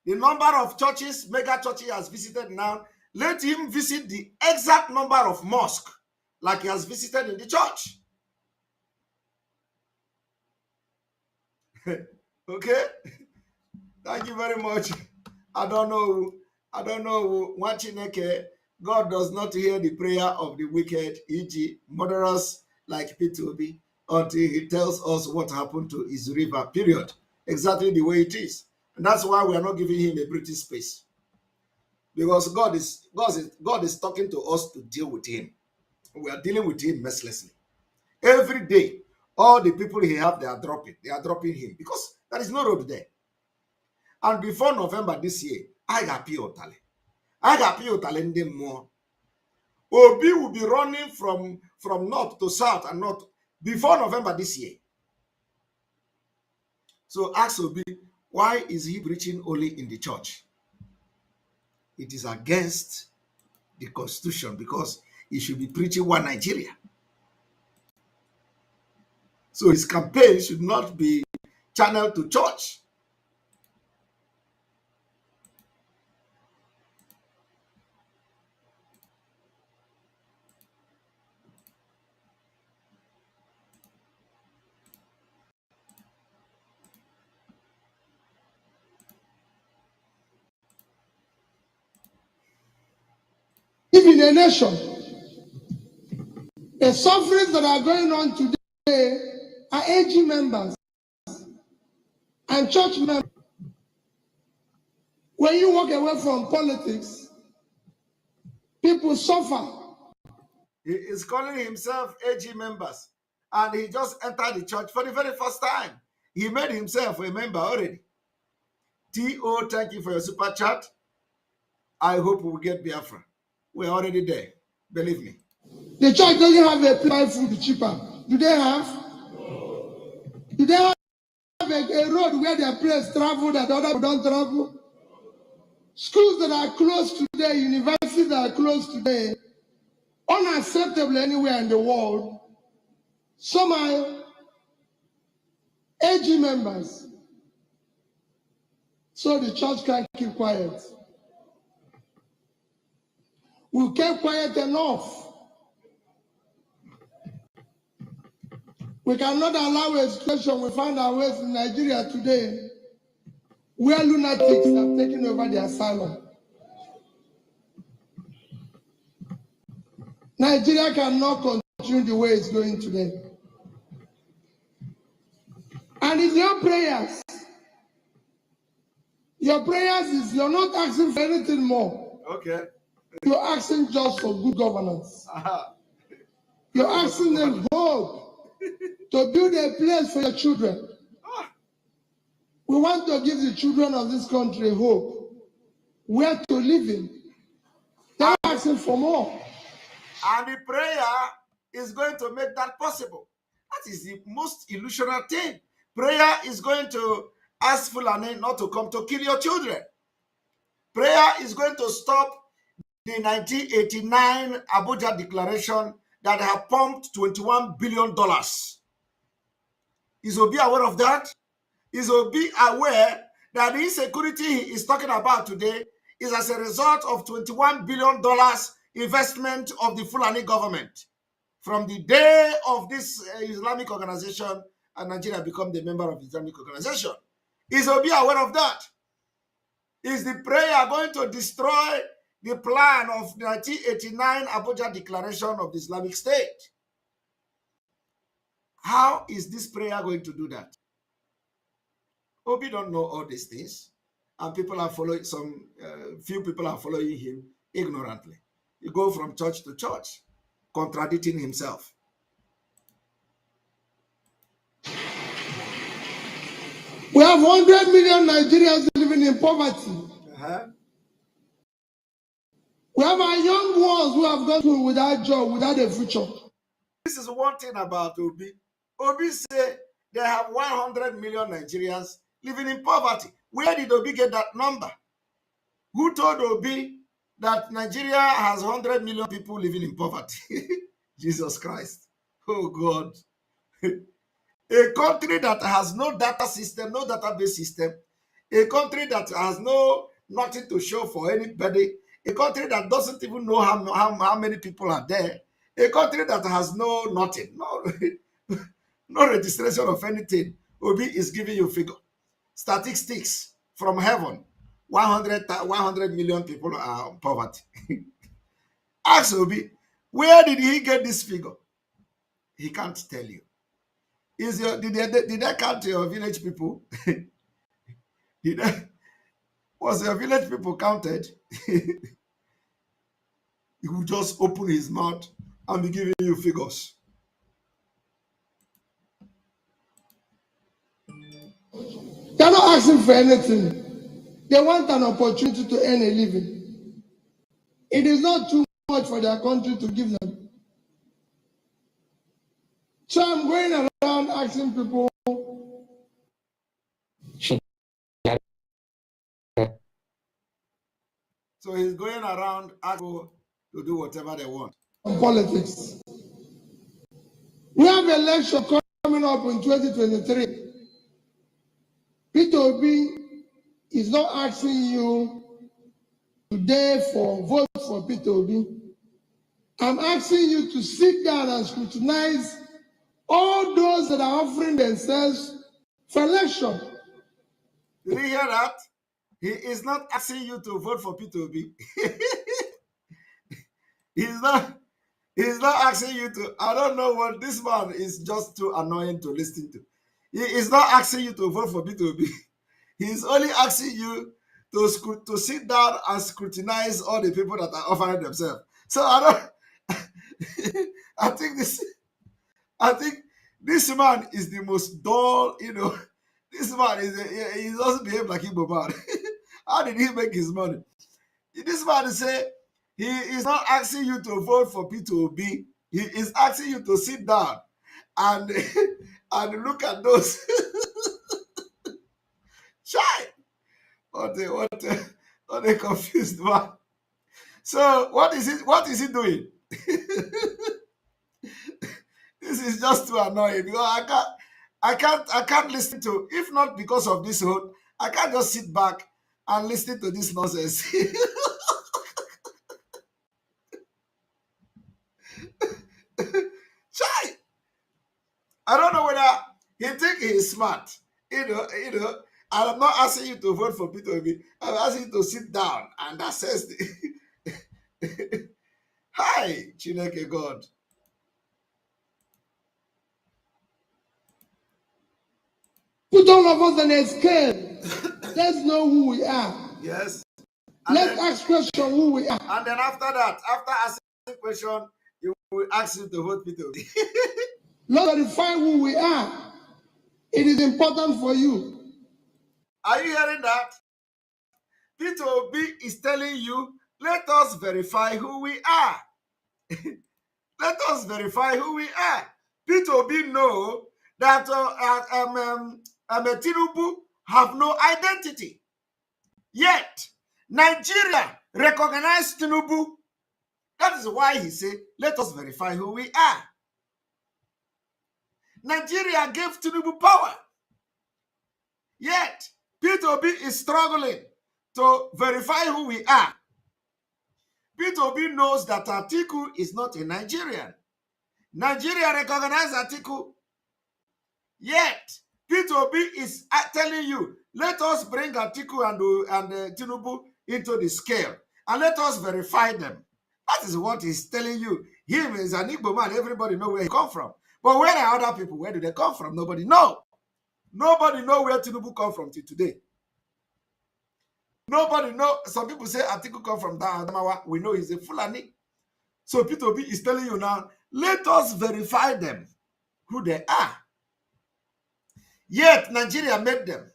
Speaker 5: The number of churches, mega churches he has visited now, let him visit the exact number of mosques like he has visited in the church. Okay? Thank you very much. I don't know. Wachineke, God does not hear the prayer of the wicked, e.g., murderers like P2B, until he tells us what happened to his river, period. Exactly the way it is. And that's why we are not giving him a British space. Because God is talking to us to deal with him. We are dealing with him mercilessly. Every day, all the people he have, they are dropping him because there is no road there. And before November this year, I got Piotale ndị more. Obi will be running from north to south and north before November this year. So ask Obi, why is he preaching only in the church? It is against the constitution because he should be preaching one Nigeria. So his campaign should not be channeled to church.
Speaker 6: In a nation, the sufferings that are going on today are AG members and church members. When you walk away from politics, people suffer.
Speaker 5: He is calling himself AG members, and he just entered the church for the very first time. He made himself a member already. T.O., thank you for your super chat. I hope we will get Biafra. We're already there. Believe me.
Speaker 6: The church doesn't have a place food cheaper. Do they have? Do they have a road where their players travel that other people don't travel? Schools that are closed today, universities that are closed today, unacceptable anywhere in the world. Some are AG members. So the church can keep quiet. We kept quiet enough. We cannot allow a situation we find ourselves in Nigeria today where lunatics have taken over the asylum. Nigeria cannot continue the way it's going today. And it's your prayers. Your prayers is you're not asking for anything more.
Speaker 5: Okay.
Speaker 6: You're asking just for good governance. You're asking them hope to build a place for your children. We want to give the children of this country hope, where to live in. They're asking for more.
Speaker 5: And the prayer is going to make that possible. That is the most illusionary thing. Prayer is going to ask Fulani not to come to kill your children. Prayer is going to stop the 1989 Abuja Declaration that have pumped $21 billion Is Obi aware of that? Is Obi aware that the insecurity he is talking about today is as a result of $21 billion investment of the Fulani government from the day of this Islamic organization and Nigeria become the member of the Islamic organization? Is Obi aware of that? Is the prayer going to destroy the plan of 1989 Abuja Declaration of the Islamic State? How is this prayer going to do that? Obi don't know all these things, and people are following few people are following him ignorantly. He go from church to church, contradicting himself.
Speaker 6: We have 100 million Nigerians living in poverty. We have our young ones who have gone through without job, without a future.
Speaker 5: This is one thing about Obi. Obi say they have 100 million Nigerians living in poverty. Where did Obi get that number? Who told Obi that Nigeria has 100 million people living in poverty? Jesus Christ. Oh God. A country that has no data system, no database system, a country that has nothing to show for anybody, a country that doesn't even know how many people are there, a country that has nothing, no registration of anything. Obi is giving you figure. Statistics from heaven. 100 million people are in poverty. Ask Obi, where did he get this figure? He can't tell you. Did they count your village people? Was your village people counted? He will just open his mouth and be giving you figures.
Speaker 6: They're not asking for anything. They want an opportunity to earn a living. It is not too much for their country to give them. So I'm going around asking people.
Speaker 5: So he's going around asking people to do whatever they want.
Speaker 6: On politics. We have an election coming up in 2023. Peter Obi is not asking you today for vote for Peter Obi. I'm asking you to sit down and scrutinize all those that are offering themselves for election.
Speaker 5: Did you hear that? He is not asking you to vote for Peter Obi. He's not asking you to. I don't know what this man is, just too annoying to listen to. He is not asking you to vote for Peter Obi. He's only asking you to sit down and scrutinize all the people that are offering themselves. So I think this man is the most dull, This man he doesn't behave like Igbo man. How did he make his money? This man say he is not asking you to vote for Peter Obi. He is asking you to sit down and and look at those. Chai! What a confused man. So what is he doing? This is just too annoying because I can't listen to, if not because of this whole, I can't just sit back and listen to this nonsense. Chai! I don't know whether he think he is smart. I'm not asking you to vote for Peter Obi. I'm asking you to sit down and assess the Hi, Chineke God.
Speaker 6: Put all of us on a scale. Let's know who we are.
Speaker 5: Yes.
Speaker 6: Let's ask question who we are.
Speaker 5: And then after that, after asking question, you will ask you to vote Peter Obi.
Speaker 6: Let's verify who we are. It is important for you.
Speaker 5: Are you hearing that? Peter Obi is telling you, let us verify who we are. Let us verify who we are. Peter Obi know that Tinubu have no identity. Yet, Nigeria recognize Tinubu. That is why he said, let us verify who we are. Nigeria gave Tinubu power. Yet, Peter Obi is struggling to verify who we are. Peter Obi knows that Atiku is not a Nigerian. Nigeria recognizes Atiku. Yet, Peter Obi is telling you, let us bring Atiku and Tinubu into the scale and let us verify them. That is what he's telling you. Him is an Igbo man. Everybody knows where he come from. But where are other people? Where do they come from? Nobody know. Nobody know where Tinubu come from till today. Nobody know. Some people say Atiku come from Adamawa. We know he's a Fulani. So Peter Obi is telling you now, let us verify them, who they are. Yet Nigeria made them.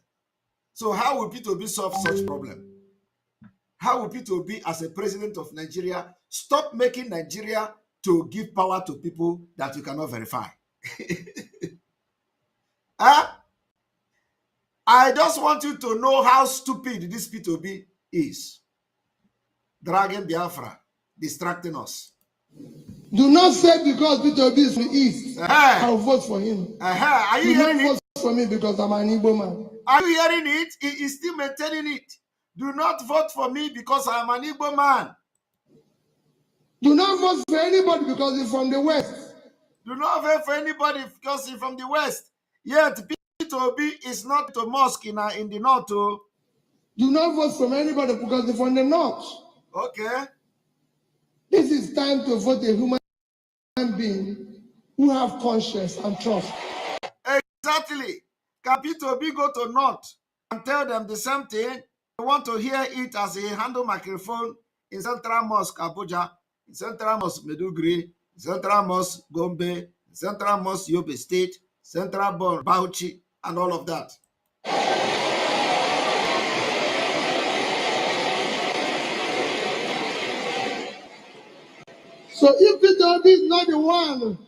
Speaker 5: So how will Peter Obi solve such problem? How will Peter Obi, as a president of Nigeria, stop making Nigeria to give power to people that you cannot verify? Huh? I just want you to know how stupid this Peter Obi is. Dragging Biafra, distracting us.
Speaker 6: Do not say because Peter Obi is from the East, I'll vote for him.
Speaker 5: Are you hearing it?
Speaker 6: Vote for me because I'm an Igbo man.
Speaker 5: Are you hearing it? He is still maintaining it. Do not vote for me because I'm an Igbo man.
Speaker 6: Do not vote for anybody because he's from the West.
Speaker 5: Do not vote for anybody because he's from the West. Yet Peter Obi is not to mosque in the north.
Speaker 6: Do not vote for anybody because he's from the north.
Speaker 5: Okay.
Speaker 6: This is time to vote a human being who have conscience and trust.
Speaker 5: Exactly. Can Peter Obi go to north and tell them the same thing? They want to hear it as a handle microphone in Central Mosque Abuja, in Central Mosque Meduguri, in Central Mosque Gombe, in Central Mosque Yobe State, Central Bauchi, and all of that.
Speaker 6: So if Peter Obi is not the one,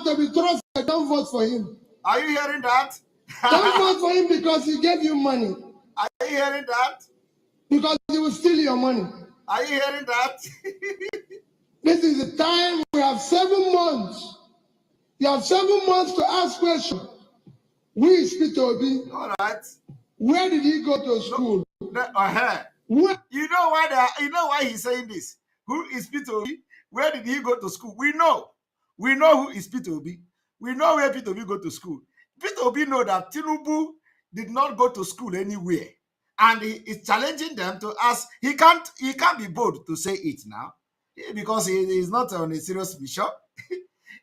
Speaker 6: to be trusted, don't vote for him.
Speaker 5: Are you hearing that?
Speaker 6: Don't vote for him because he gave you money.
Speaker 5: Are you hearing that?
Speaker 6: Because he will steal your money.
Speaker 5: Are you hearing that?
Speaker 6: This is the time. We have 7 months. You have 7 months to ask questions. Who is Peter Obi?
Speaker 5: All right.
Speaker 6: Where did he go to school? What?
Speaker 5: You know why he's saying this? Who is Peter Obi? Where did he go to school? We know who is Peter Obi. We know where Peter Obi go to school. Peter Obi know that Tinubu did not go to school anywhere, and he is challenging them to ask. He can't be bold to say it now because he is not on a serious mission.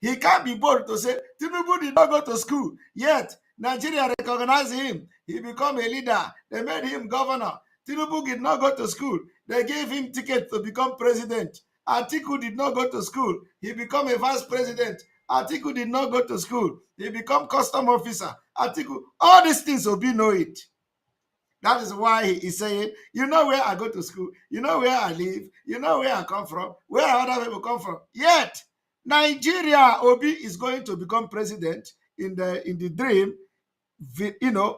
Speaker 5: He can't be bold to say Tinubu did not go to school, yet Nigeria recognized him. He became a leader. They made him governor. Tinubu did not go to school. They gave him ticket to become president. Atiku did not go to school. He became a vice president. Atiku did not go to school. He became custom officer. Atiku, all these things Obi know it. That is why he is saying, you know where I go to school, you know where I live, you know where I come from, where other people come from. Yet, Nigeria, Obi is going to become president in the dream,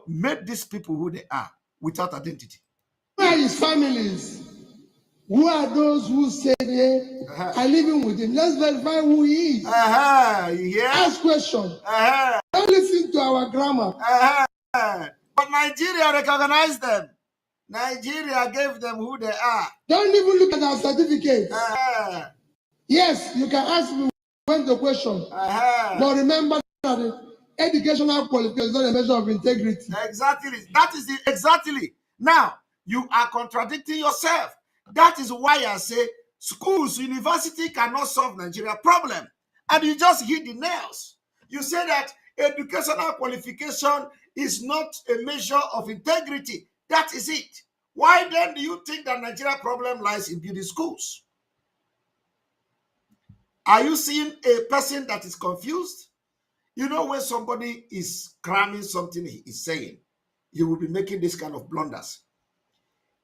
Speaker 5: made these people who they are without identity.
Speaker 6: Who are his families? Who are those who say they are living with him? Let's verify who he is.
Speaker 5: Yeah.
Speaker 6: Ask questions. Don't listen to our grammar.
Speaker 5: But Nigeria recognized them. Nigeria gave them who they are.
Speaker 6: Don't even look at our certificates. Yes, you can ask me when the question. But remember that the educational qualification is not a measure of integrity.
Speaker 5: Exactly. That is exactly. Now, you are contradicting yourself. That is why I say schools, university cannot solve Nigeria problem. And you just hit the nails. You say that educational qualification is not a measure of integrity. That is it. Why then do you think that Nigeria problem lies in building schools? Are you seeing a person that is confused? You know, when somebody is cramming something he is saying, he will be making this kind of blunders.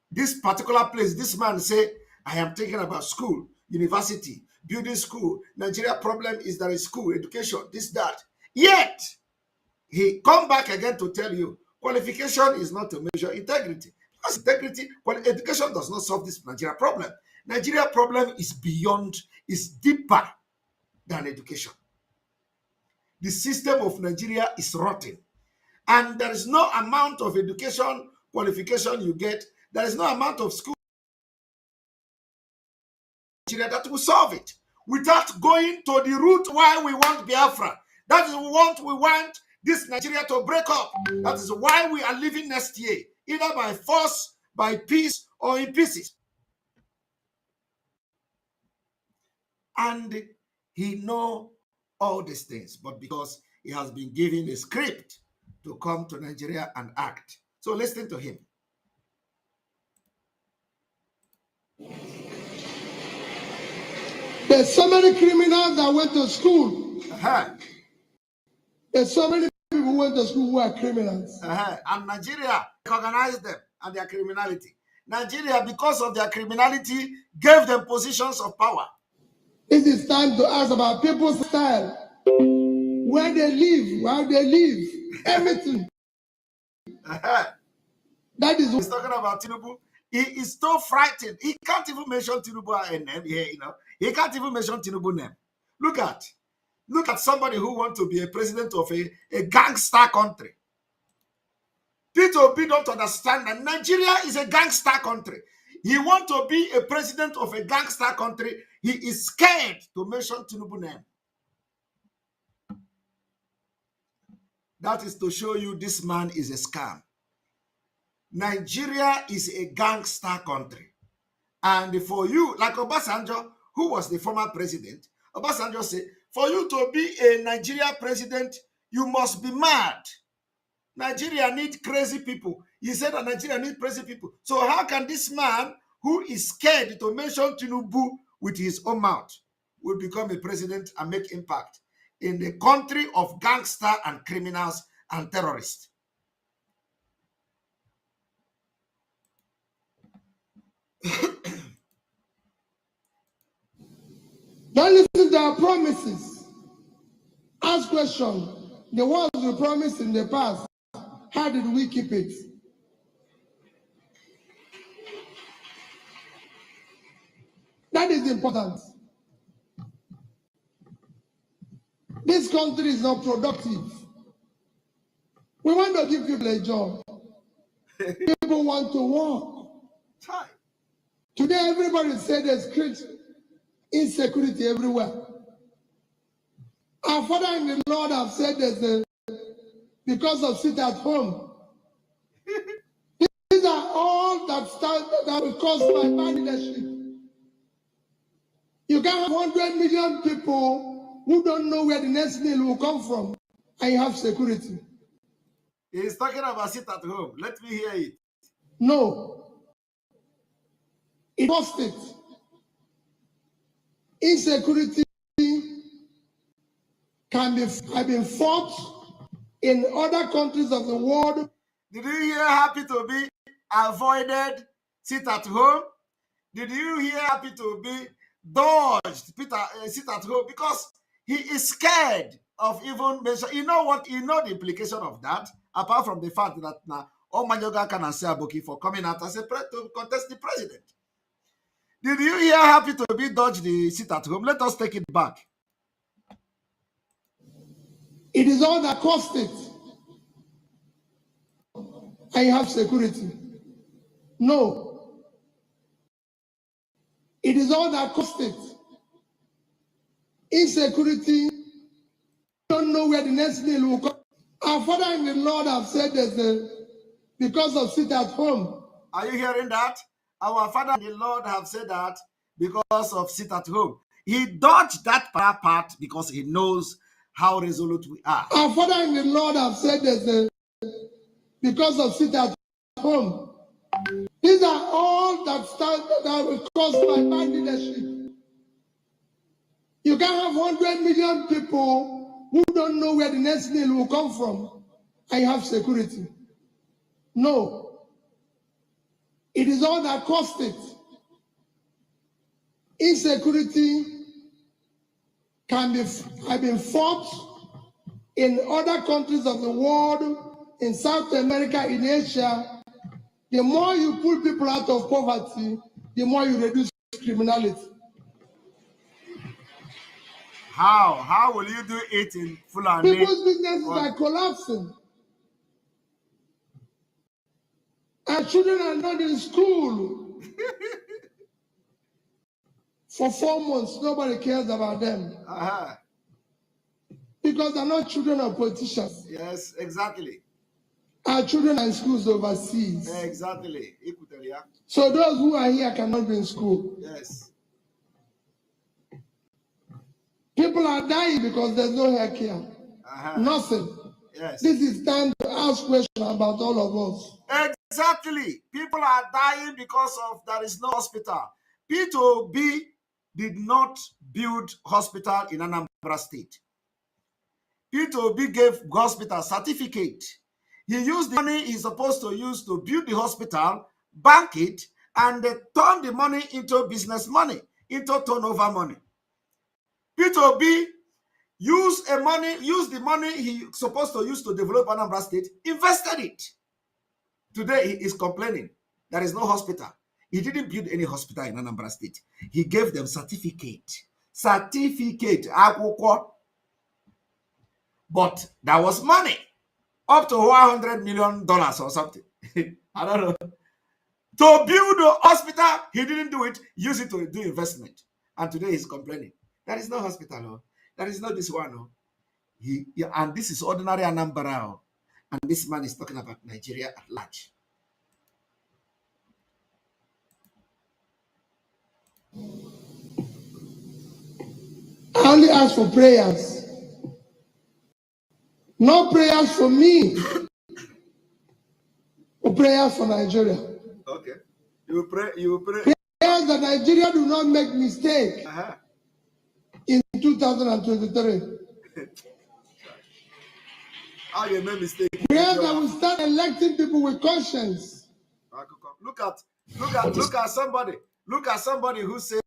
Speaker 5: This particular place, this man say, I am thinking about school, university, building school. Nigeria problem is there is school, education, this, that. Yet, he come back again to tell you, qualification is not to measure integrity. Because integrity, education does not solve this Nigeria problem. Nigeria problem is beyond, is deeper than education. the system of Nigeria is rotten. And there is no amount of education qualification you get. There is no amount of school that will solve it without going to the root why we want Biafra. That is what we want this Nigeria to break up. That is why we are leaving next year, either by force, by peace, or in pieces. And he knows all these things, but because he has been given a script to come to Nigeria and act. So listen to him.
Speaker 6: There's so many criminals that went to school. There's so many people who went to school who are criminals.
Speaker 5: And Nigeria recognized them and their criminality. Nigeria, because of their criminality, gave them positions of power.
Speaker 6: It is time to ask about people's style, where they live, how they live, everything. That is what
Speaker 5: he's talking about. Tinubu. He is so frightened. He can't even mention Tinubu name here. He can't even mention Tinubu name. Look at somebody who wants to be a president of a gangster country. Peter Obi don't understand that Nigeria is a gangster country. He wants to be a president of a gangster country. He is scared to mention Tinubu name. That is to show you this man is a scam. Nigeria is a gangster country. And for you, like Obasanjo, who was the former president, Obasanjo said, for you to be a Nigeria president, you must be mad. Nigeria needs crazy people. He said that Nigeria needs crazy people. So how can this man, who is scared to mention Tinubu with his own mouth, will become a president and make impact in the country of gangsters and criminals and terrorists?
Speaker 6: don't listen to our promises. Ask questions. The ones we promised in the past, how did we keep it? That is important. This country is not productive. We want to give people a job. People want to work. Today, everybody said there's great insecurity everywhere. Our Father in the Lord have said because of sit at home. These are all that will cause by bad leadership. You can have 100 million people who don't know where the next meal will come from, and you have security.
Speaker 5: He's talking about sit at home. Let me hear it.
Speaker 6: No. It cost it. Insecurity have been fought in other countries of the world.
Speaker 5: Did you hear happy to be avoided, sit at home? Did you hear happy to be dodged, sit at home? Because he is scared of even mention. You know what? You know the implication of that, apart from the fact that now Omanyoga can say Aboki for coming out as to contest the president. Did you hear happy to be dodged the sit at home? Let us take it back.
Speaker 6: It is all that cost it. And you have security. No. It is all that cost it. Insecurity, you don't know where the next meal will come. Our Father in the Lord have said because of sit at home.
Speaker 5: Are you hearing that? Our Father in the Lord have said that because of sit at home. He dodged that part because he knows how resolute we are.
Speaker 6: Our Father in the Lord have said because of sit at home. These are all that will caused by bad leadership. You can have 100 million people who don't know where the next meal will come from, and you have security. No. It is all that cost it. Insecurity have been fought in other countries of the world, in South America, in Asia. The more you pull people out of poverty, the more you reduce criminality.
Speaker 5: How will you do it in Fulani?
Speaker 6: People's businesses are collapsing. Our children are not in school. For 4 months, nobody cares about them. Because they're not children of politicians.
Speaker 5: Yes, exactly.
Speaker 6: Our children are in schools overseas.
Speaker 5: Exactly.
Speaker 6: So those who are here cannot be in school.
Speaker 5: Yes.
Speaker 6: People are dying because there's no health care. Nothing.
Speaker 5: Yes.
Speaker 6: This is time to ask questions about all of us.
Speaker 5: Exactly. People are dying because of there is no hospital. P2B did not build hospital in Anambra State. P2B gave hospital certificate. He used the money he's supposed to use to build the hospital, bank it, and they turn the money into business money, into turnover money. P2B used the money he's supposed to use to develop Anambra State, invested it. Today he is complaining there is no hospital. He didn't build any hospital in Anambra State. He gave them certificate. Certificate. But there was money. Up to $100 million or something. I don't know. To build a hospital, he didn't do it. Use it to do investment. And today he's complaining. There is no hospital. No. There is not this one. No. And this is ordinary Anambra. And this man is talking about Nigeria at large.
Speaker 6: I only ask for prayers. No prayers for me. Or prayers for Nigeria.
Speaker 5: Okay. You will pray.
Speaker 6: Prayers that Nigeria do not make mistake in 2023.
Speaker 5: How you make mistake?
Speaker 6: Prayers that will start electing people with conscience.
Speaker 5: Look at somebody. Look at somebody who say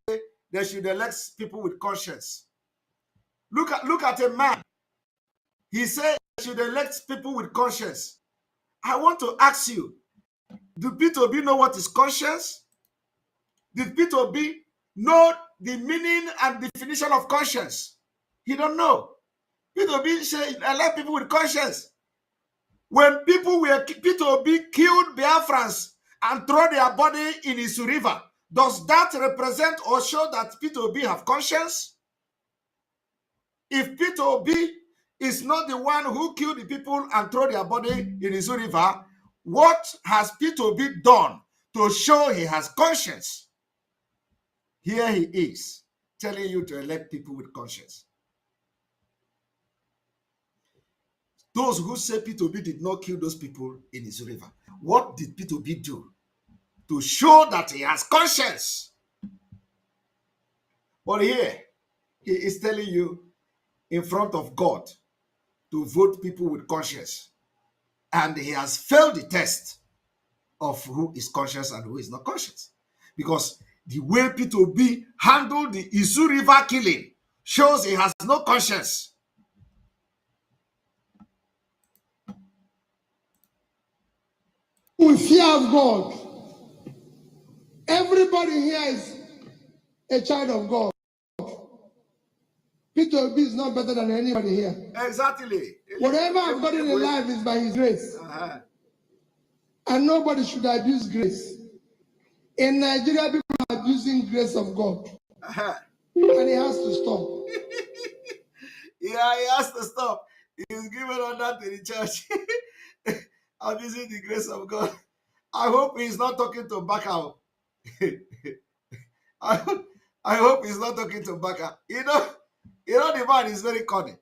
Speaker 5: they should elect people with conscience. Look at a man. He said they should elect people with conscience. I want to ask you, do P2B know what is conscience? Did P2B know the meaning and definition of conscience? He don't know. P2B say elect people with conscience. When P2B killed Biafrans and throw their body in Isu River, does that represent or show that P2B have conscience? If P2B is not the one who killed the people and throw their body in Isu River, what has P2B done to show he has conscience? Here he is, telling you to elect people with conscience. Those who say P2B did not kill those people in Isu River, what did P2B do to show that he has conscience? But here, he is telling you in front of God to vote people with conscience. And he has failed the test of who is conscious and who is not conscious. Because the way P2B handled the Isu River killing shows he has no conscience.
Speaker 6: With fear of God. Everybody here is a child of God. P2B is not better than anybody here.
Speaker 5: Exactly.
Speaker 6: Whatever I've gotten in life is by his grace. And nobody should abuse grace. In Nigeria, people are abusing grace of God. And he has to stop.
Speaker 5: Yeah, he has to stop. He's given order to the church. Abusing the grace of God. I hope he's not talking to Baka. I hope he's not talking to Baka. You know the man is very cunning.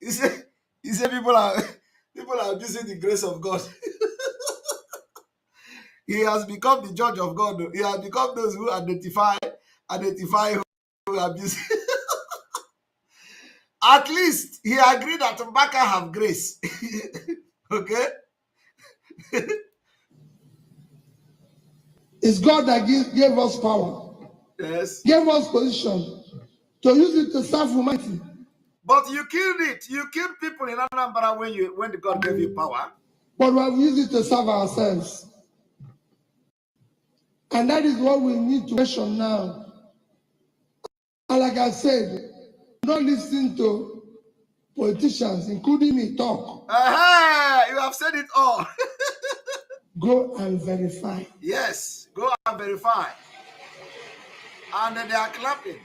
Speaker 5: he said people are abusing the grace of God. He has become the judge of God. He has become those who identify who abuse. At least he agreed that Mbaka have grace. Okay?
Speaker 6: It's God that gave us power.
Speaker 5: Yes.
Speaker 6: Gave us position to use it to serve humanity.
Speaker 5: But you killed it. You killed people in Anambra when God gave you power.
Speaker 6: But we have used it to serve ourselves. And that is what we need to question now. And like I said, not listen to politicians, including me, talk.
Speaker 5: You have said it all.
Speaker 6: Go and verify.
Speaker 5: Yes, go and verify. And they are clapping.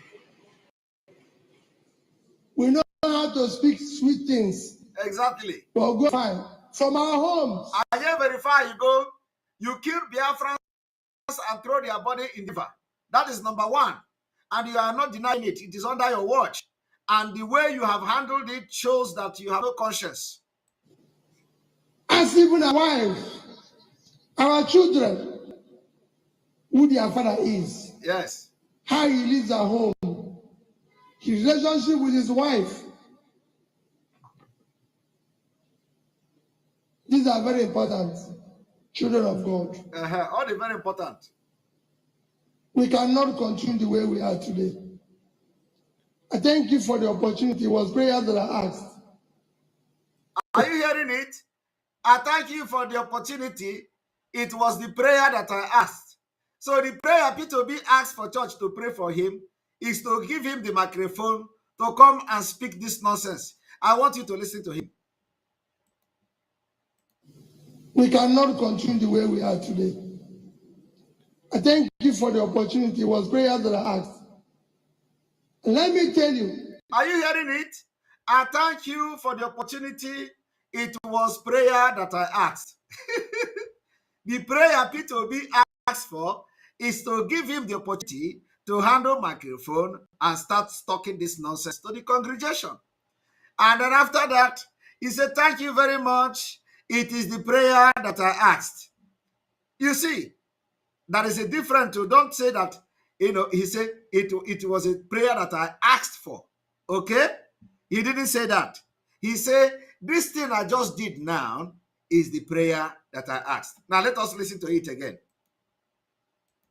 Speaker 6: We know how to speak sweet things.
Speaker 5: Exactly.
Speaker 6: But go fine. From our homes.
Speaker 5: And you verify, you go, you kill Biafrans and throw their body in the river. That is number one. And you are not denying it. It is under your watch. And the way you have handled it shows that you have no conscience.
Speaker 6: As even our wives, our children, who their father is.
Speaker 5: Yes.
Speaker 6: How he lives at home. His relationship with his wife. These are very important. Children of God.
Speaker 5: All the very important.
Speaker 6: We cannot continue the way we are today. I thank you for the opportunity. It was prayers that I asked.
Speaker 5: Are you hearing it? I thank you for the opportunity. It was the prayer that I asked. So the prayer P2B asked for church to pray for him is to give him the microphone to come and speak this nonsense. I want you to listen to him.
Speaker 6: We cannot continue the way we are today. I thank you for the opportunity. It was prayers that I asked. Let me tell you.
Speaker 5: Are you hearing it? I thank you for the opportunity. It was prayer that I asked. The prayer P2B asked for is to give him the opportunity to handle microphone and start talking this nonsense to the congregation. And then after that, he said, thank you very much. It is the prayer that I asked. You see, that is a different to don't say that, he said it was a prayer that I asked for. Okay? He didn't say that. He said, this thing I just did now is the prayer that I asked. Now let us listen to it again.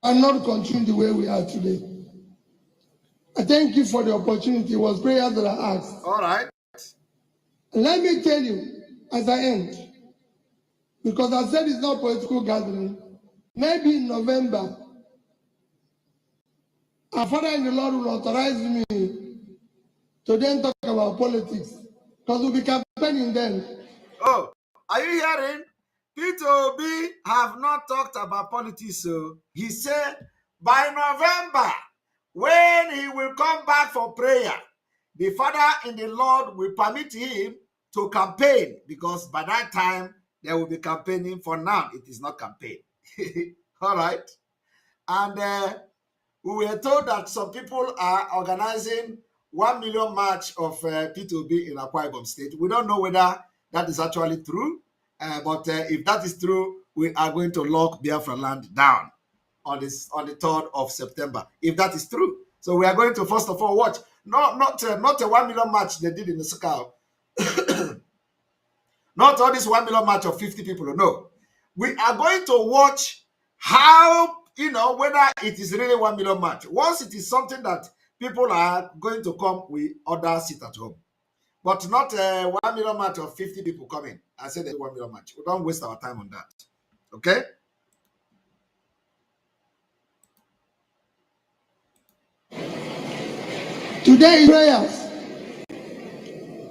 Speaker 6: And not continue the way we are today. I thank you for the opportunity. It was prayers that I asked.
Speaker 5: All right.
Speaker 6: Let me tell you, as I end, because I said it's not political gathering, maybe in November, our Father in the Lord will authorize me to then talk about politics, because we'll be campaigning then.
Speaker 5: Oh, are you hearing? P2B have not talked about politics, so he said by November, when he will come back for prayer, the Father in the Lord will permit him to campaign, because by that time, there will be campaigning. For now, it is not campaign. All right. And we were told that some people are organizing 1 million march of P2B in Akwa Ibom State. We don't know whether that is actually true, but if that is true, we are going to lock Biafra land down on the 3rd of September, if that is true. So we are going to first of all watch, not a 1 million march they did in the Sakao. Not all this 1 million march of 50 people, no. We are going to watch how, whether it is really 1 million march. Once it is something that people are going to come, we order sit at home. But not a 1 million march of 50 people coming. I said a 1 million march. We don't waste our time on that. Okay?
Speaker 6: Today is prayers.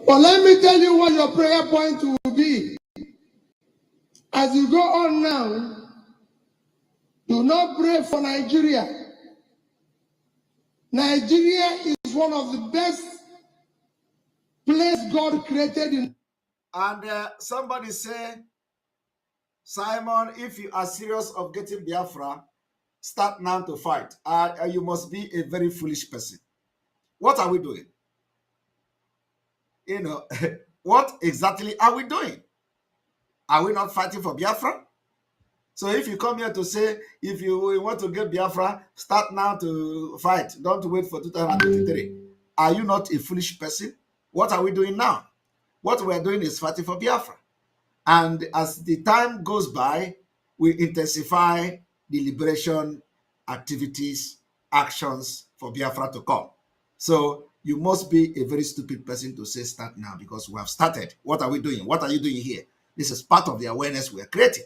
Speaker 6: But let me tell you what your prayer point will be. As you go on now, do not pray for Nigeria. Nigeria is one of the best places God created in.
Speaker 5: And somebody say, Simon, if you are serious of getting Biafra, start now to fight. You must be a very foolish person. What are we doing? What exactly are we doing? Are we not fighting for Biafra? So if you come here to say, if you want to get Biafra, start now to fight. Don't wait for 2023. Are you not a foolish person? What are we doing now? What we are doing is fighting for Biafra. And as the time goes by, we intensify the liberation activities, actions for Biafra to come. So you must be a very stupid person to say start now, because we have started. What are we doing? What are you doing here? This is part of the awareness we are creating.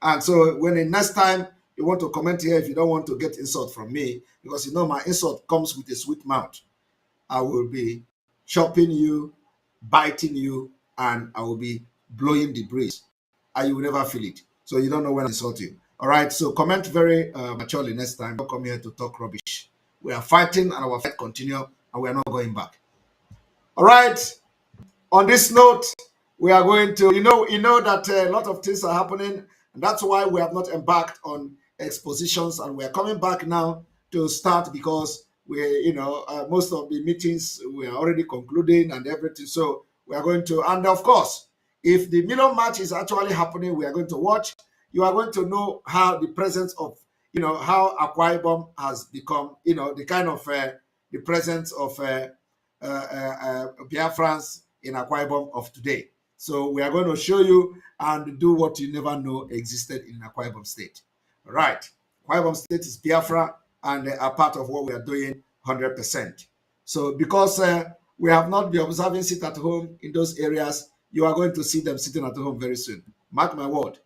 Speaker 5: And so when the next time you want to comment here, if you don't want to get insult from me, because my insult comes with a sweet mouth. I will be chopping you, biting you, and I will be blowing the breeze. And you will never feel it. So you don't know when I insult you. All right. So comment very maturely next time. Don't come here to talk rubbish. We are fighting and our fight continue, and we are not going back. All right. On this note, we are going to, you know that a lot of things are happening, and that's why we have not embarked on expositions, and we are coming back now to start because most of the meetings we are already concluding and everything. So we are going to, and of course, if the Milan match is actually happening, we are going to watch. You are going to know how the presence of, how Akwa Ibom has become, the kind of the presence of Biafrans in Akwa Ibom of today. So we are going to show you and do what you never know existed in Akwa Ibom State. All right. Akwa Ibom State is Biafra, and they are part of what we are doing 100%. So because we have not been observing sit at home in those areas, you are going to see them sitting at home very soon. Mark my word.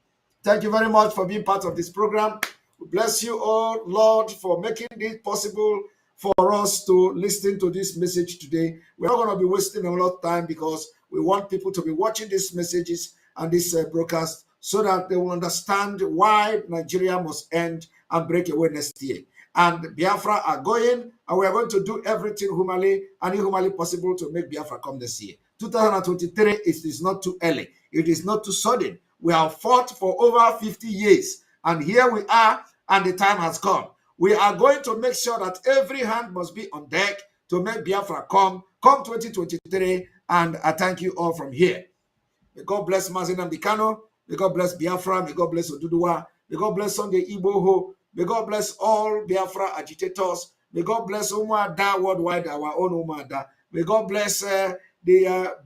Speaker 5: Thank you very much for being part of this program. We bless you all, Lord, for making it possible for us to listen to this message today. We're not going to be wasting a lot of time because we want people to be watching these messages and this broadcast so that they will understand why Nigeria must end and break away next year. And Biafra are going, and we are going to do everything humanly and inhumanly possible to make Biafra come this year. 2023 it is not too early. It is not too sudden. We have fought for over 50 years, and here we are, and the time has come. We are going to make sure that every hand must be on deck to make Biafra come 2023, and I thank you all from here. May God bless Mazinam Dikano. May God bless Biafra. May God bless Oduduwa. May God bless Sunday Igboho. May God bless all Biafra agitators. May God bless Umuada worldwide, our own Umuada. May God bless the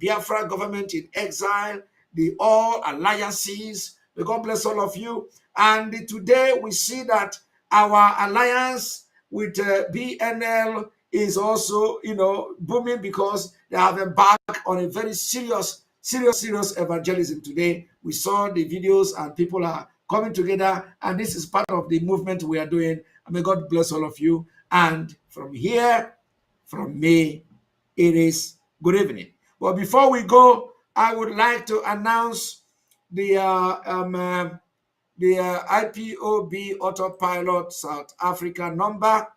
Speaker 5: Biafra government in exile, the all alliances. May God bless all of you. And today we see that our alliance with BNL is also, booming because they have embarked on a very serious evangelism today. We saw the videos and people are coming together, and this is part of the movement we are doing. And may God bless all of you. And from here, from me, it is good evening. But before we go, I would like to announce the IPOB Autopilot South Africa number.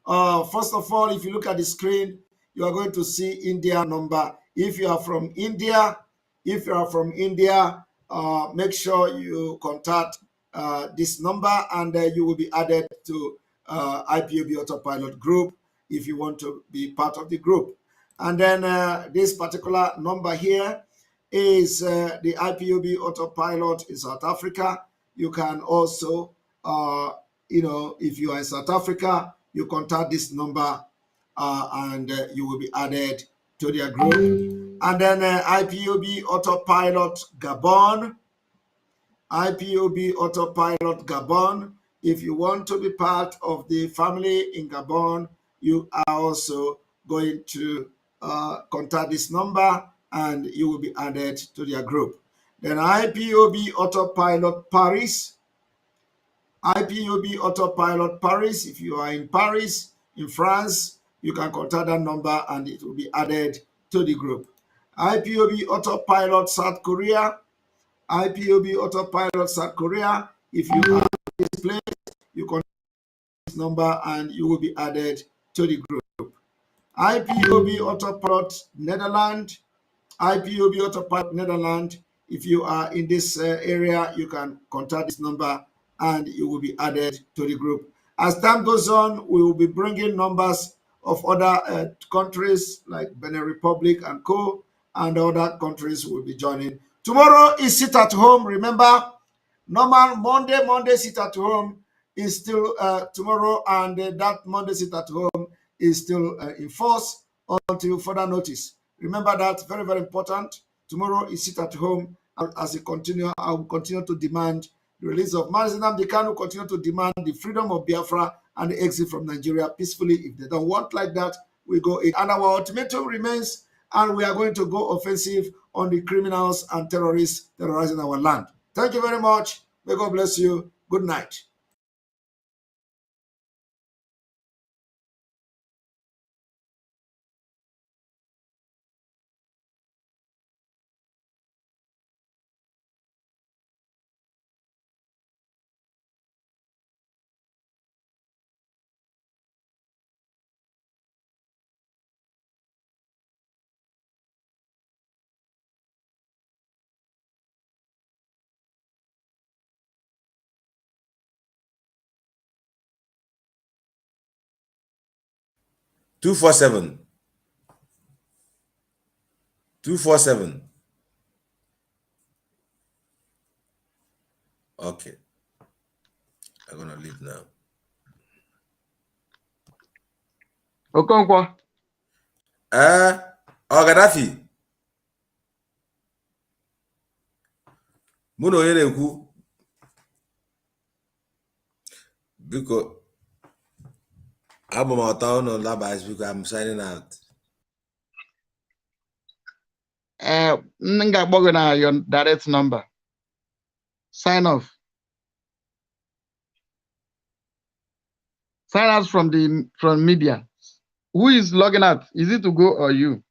Speaker 5: First of all, if you look at the screen, you are going to see India number. If you are from India, make sure you contact this number, and you will be added to IPOB Autopilot group if you want to be part of the group. And then this particular number here is the IPOB Autopilot in South Africa. You can also, if you are in South Africa, you contact this number and you will be added to their group. And then IPOB Autopilot Gabon. IPOB Autopilot Gabon. If you want to be part of the family in Gabon, you are also going to contact this number and you will be added to their group. Then IPOB Autopilot Paris. IPOB Autopilot Paris. If you are in Paris, in France, you can contact that number and it will be added to the group. IPOB Autopilot South Korea. IPOB Autopilot South Korea. If you are in this place, you contact this number and you will be added to the group. IPOB Autopilot Netherlands. IPOB Autopilot Netherlands. If you are in this area, you can contact this number and you will be added to the group. As time goes on, we will be bringing numbers of other countries like Benin Republic and co, and other countries will be joining. Tomorrow is sit at home. Remember, normal Monday sit at home is still tomorrow, and that Monday sit at home is still in force until further notice. Remember that, very, very important. Tomorrow is sit at home. As it continue, I will continue to demand the release of Mazinam Dekano, continue to demand the freedom of Biafra and the exit from Nigeria peacefully. If they don't want like that, we go in. And our ultimatum remains, and we are going to go offensive on the criminals and terrorists terrorizing our land. Thank you very much. May God bless you. Good night.
Speaker 7: 247. 247. Okay. I'm gonna leave now.
Speaker 8: Okonkwo.
Speaker 7: Gaddafi. Muno yereku. Because I'm signing out.
Speaker 8: Nga your direct number. Sign off. Sign out from media. Who is logging out? Is it to go or you?